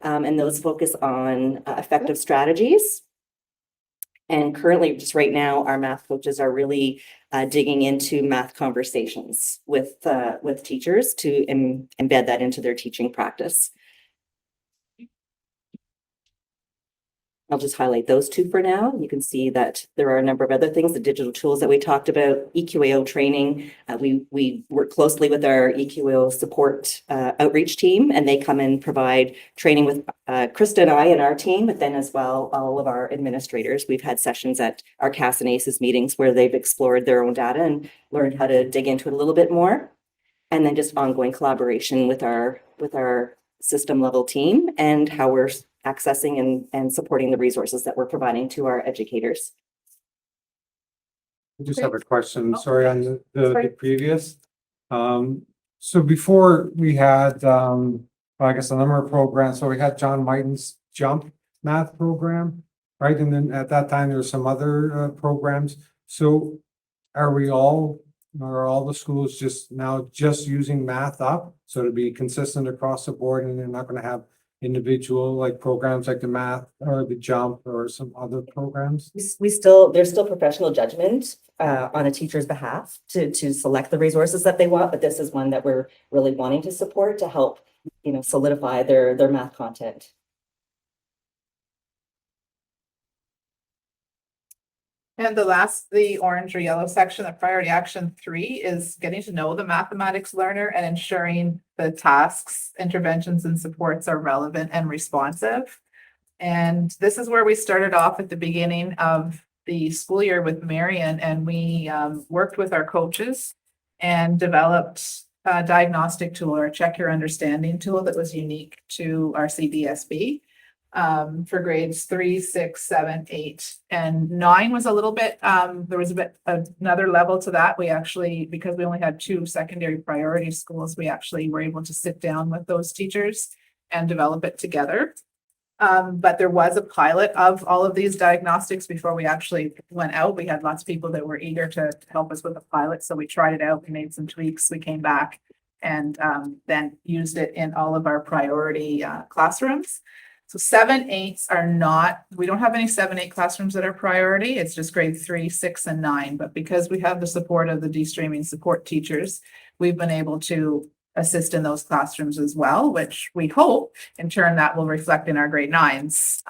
And those focus on effective strategies. And currently, just right now, our math coaches are really digging into math conversations with teachers to embed that into their teaching practice. I'll just highlight those two for now. You can see that there are a number of other things, the digital tools that we talked about, EQAO training. We work closely with our EQAO support outreach team, and they come and provide training with Krista and I and our team, but then as well, all of our administrators. We've had sessions at our CAS and ACES meetings where they've explored their own data and learned how to dig into it a little bit more. And then just ongoing collaboration with our system level team and how we're accessing and supporting the resources that we're providing to our educators. I just have a question, sorry, on the previous. So before we had, I guess a number of programs, so we had John Mighton's Jump math program, right? And then at that time, there were some other programs. So are all the schools just now using math up? So to be consistent across the board, and they're not going to have individual like programs like the math or the jump or some other programs? There's still professional judgment on a teacher's behalf to select the resources that they want, but this is one that we're really wanting to support to help, solidify their math content. And the orange or yellow section of priority action 3 is getting to know the mathematics learner and ensuring the tasks, interventions, and supports are relevant and responsive. And this is where we started off at the beginning of the school year with Marion, and we worked with our coaches and developed a diagnostic tool or a check your understanding tool that was unique to our CDSB. For grades 3, 6, 7, 8, and 9 was a little bit, there was another level to that. We actually, because we only had 2 secondary priority schools, we actually were able to sit down with those teachers and develop it together. But there was a pilot of all of these diagnostics before we actually went out. We had lots of people that were eager to help us with the pilot. So we tried it out, we made some tweaks, we came back and then used it in all of our priority classrooms. So 7, 8s are not, we don't have any 7, 8 classrooms that are priority. It's just grade 3, 6, and 9. But because we have the support of the de-streaming support teachers, we've been able to assist in those classrooms as well, which we hope in turn that will reflect in our grade 9s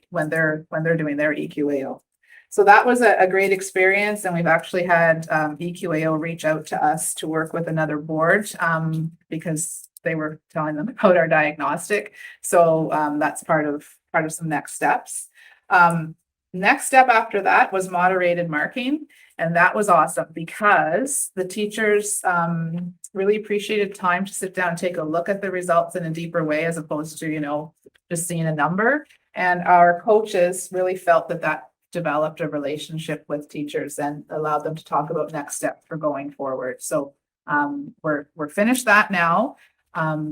when they're doing their EQAO. So that was a great experience, and we've actually had EQAO reach out to us to work with another board because they were telling them about our diagnostic. So that's part of some next steps. Next step after that was moderated marking. And that was awesome because the teachers really appreciated time to sit down and take a look at the results in a deeper way, as opposed to, just seeing a number. And our coaches really felt that developed a relationship with teachers and allowed them to talk about next steps for going forward. So we're finished that now.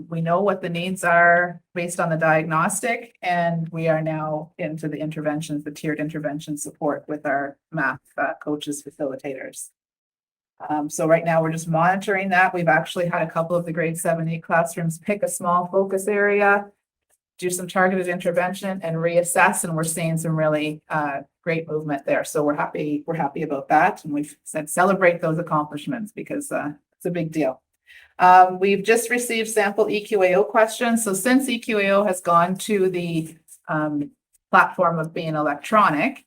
We know what the needs are based on the diagnostic, and we are now into the interventions, the tiered intervention support with our math coaches, facilitators. So right now we're just monitoring that. We've actually had a couple of the grade 7, 8 classrooms pick a small focus area, do some targeted intervention and reassess, and we're seeing some really great movement there. So we're happy about that. And we've said celebrate those accomplishments because it's a big deal. We've just received sample EQAO questions. So since EQAO has gone to the platform of being electronic,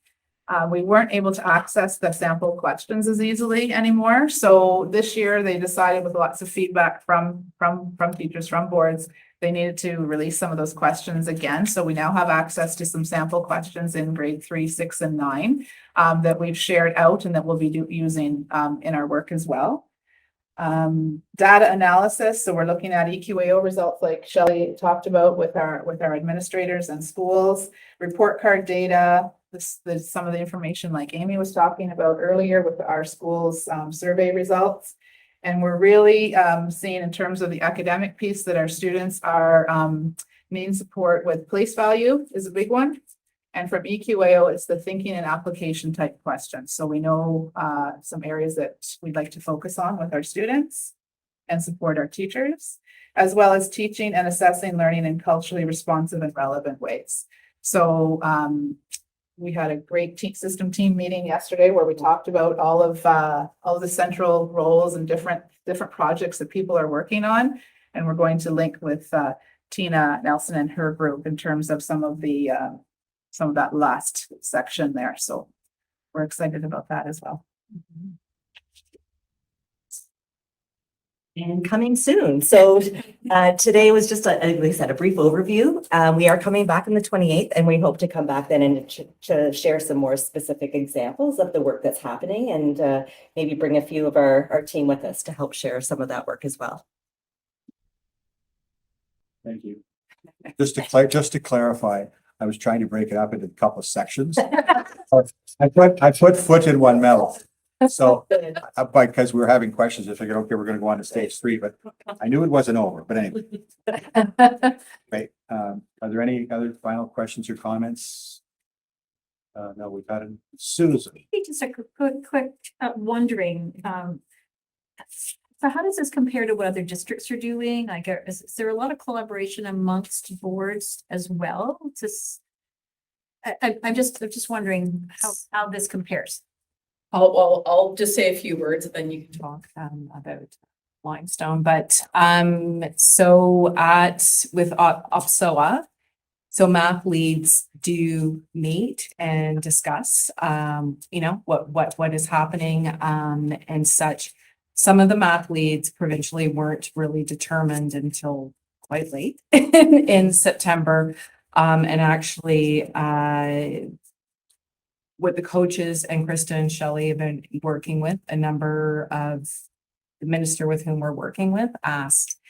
we weren't able to access the sample questions as easily anymore. So this year they decided, with lots of feedback from teachers, from boards, they needed to release some of those questions again. So we now have access to some sample questions in grade 3, 6, and 9 that we've shared out and that we'll be using in our work as well. Data analysis. So we're looking at EQAO results like Shelley talked about with our administrators and schools, report card data, some of the information like Amy was talking about earlier with our schools survey results. And we're really seeing in terms of the academic piece that our students are needing support with place value is a big one. And from EQAO, it's the thinking and application type questions. So we know some areas that we'd like to focus on with our students and support our teachers, as well as teaching and assessing learning in culturally responsive and relevant ways. So we had a great system team meeting yesterday where we talked about all of the central roles and different projects that people are working on. And we're going to link with Tina Nelson and her group in terms of some of that last section there. So we're excited about that as well. And coming soon. So today was just, like I said, a brief overview. We are coming back on the 28th, and we hope to come back then and to share some more specific examples of the work that's happening, and maybe bring a few of our team with us to help share some of that work as well. Thank you. Just to clarify, I was trying to break it up into a couple of sections. I put foot in one metal. So, because we were having questions, I figured, okay, we're going to go on to stage 3, but I knew it wasn't over. But anyway, right. Are there any other final questions or comments? No, we've got it. Susan. Just a quick wondering. So how does this compare to what other districts are doing? Like, is there a lot of collaboration amongst boards as well? I'm just wondering how this compares. I'll just say a few words and then you can talk about limestone, but so with OPSOA, so math leads do meet and discuss what is happening and such. Some of the math leads provincially weren't really determined until quite late in September. And actually what the coaches and Krista and Shelley have been working with, a number of the minister with whom we're working with asked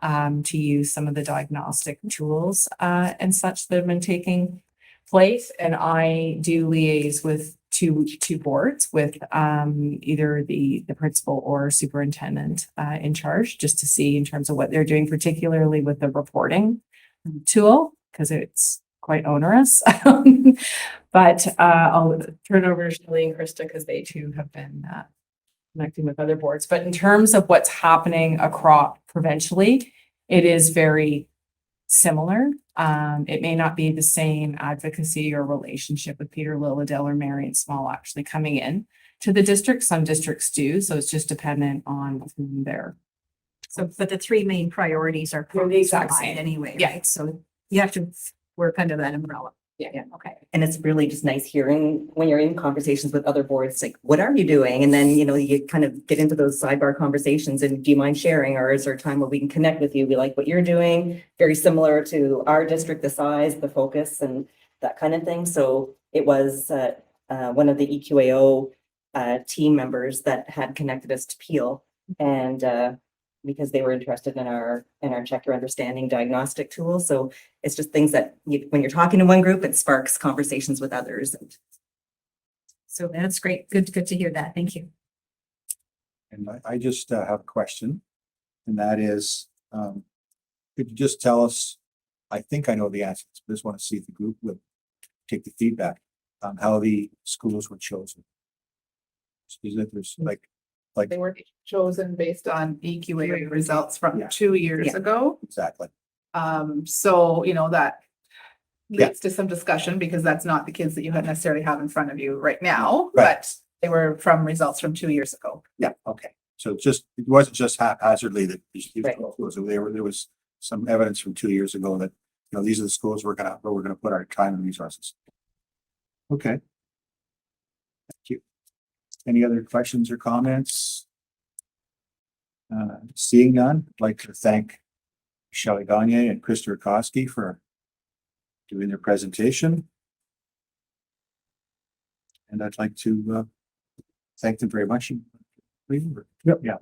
to use some of the diagnostic tools and such that have been taking place. And I do liaise with two boards with either the principal or superintendent in charge, just to see in terms of what they're doing, particularly with the reporting tool, because it's quite onerous. But I'll turn over to Shelley and Krista because they too have been connecting with other boards. But in terms of what's happening across provincially, it is very similar. It may not be the same advocacy or relationship with Peter Lilladale or Marion Small actually coming in to the district. Some districts do, so it's just dependent on whom they're. So, but the three main priorities are They're the exact combined same. anyway, Yeah. right? So you have to work under that umbrella. Yeah. Okay. And it's really just nice hearing when you're in conversations with other boards, like, what are you doing? And then, you kind of get into those sidebar conversations and do you mind sharing? Or is there a time where we can connect with you? We like what you're doing, very similar to our district, the size, the focus and that kind of thing. So it was one of the EQAO team members that had connected us to Peel and because they were interested in our Check Your Understanding diagnostic tool. So it's just things that when you're talking to one group, it sparks conversations with others. So that's great. Good to hear that. Thank you. And I just have a question, and that is, could you just tell us, I think I know the answers, but just want to see if the group would take the feedback on how the schools were chosen. Is that there's like They were chosen based on EQA results from Yeah. 2 years Yeah. ago. exactly? So, that Yeah. leads to some discussion because that's not the kids that you necessarily have in front of you right now, Right. but they were from results from 2 years ago. Yeah, okay. So it wasn't just haphazardly that these Right. schools, there was some evidence from 2 years ago that, these are the schools where we're gonna put our time and resources. Okay. Thank you. Any other questions or comments? Seeing none, I'd like to thank Shelley Gagne and Krista Rakoski for doing their presentation. And I'd like to thank them very much. Yep. Yeah.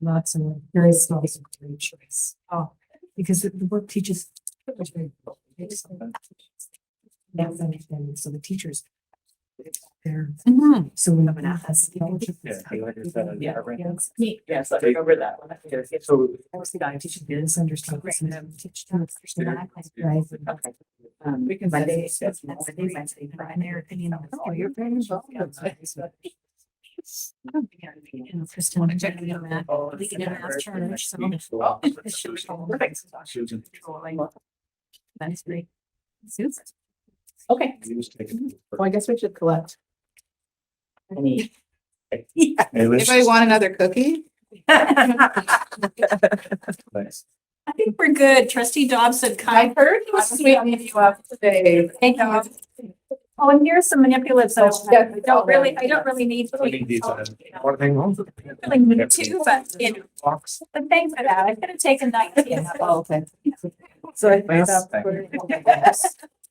Lots of very small great choice. Oh, because the work teaches. That's understanding, so the teachers. They're. So when I'm at us. Yeah, like I said, Yeah. Yes, I remember that one. So I was the guy teaching business understand. Teach them. Right. We can. Monday, Wednesday, Friday, in their opinion. Oh, you're very involved. Kristen, want to check in on that. We can ask Turner, so. Susan. That's great. Susan. Okay, You just take it. well, I guess we should collect. Any. Hey, Anybody listen, want another cookie? thanks. I think we're good. Trustee Dobson. I heard you sweetening you up today. Thank you. Oh, and here's some manipulatives. So I don't really need to. I need these, one thing home. Really need to, but but thanks for that. I could have taken 19. Oh, okay. So I.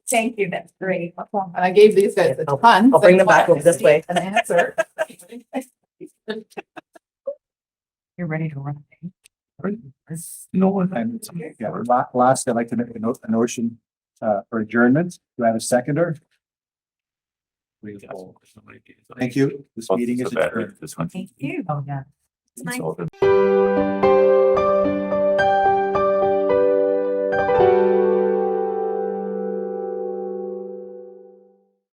Thank you. That's great. And I gave these guys a ton. I'll bring them back over this way. An answer. You're ready to run. No one. And yeah, last, I'd like to make a motion for adjournment. Do I have a seconder? Thank you. This meeting is adjourned. This one. Thank you. Oh, yeah. Nice. It's all good.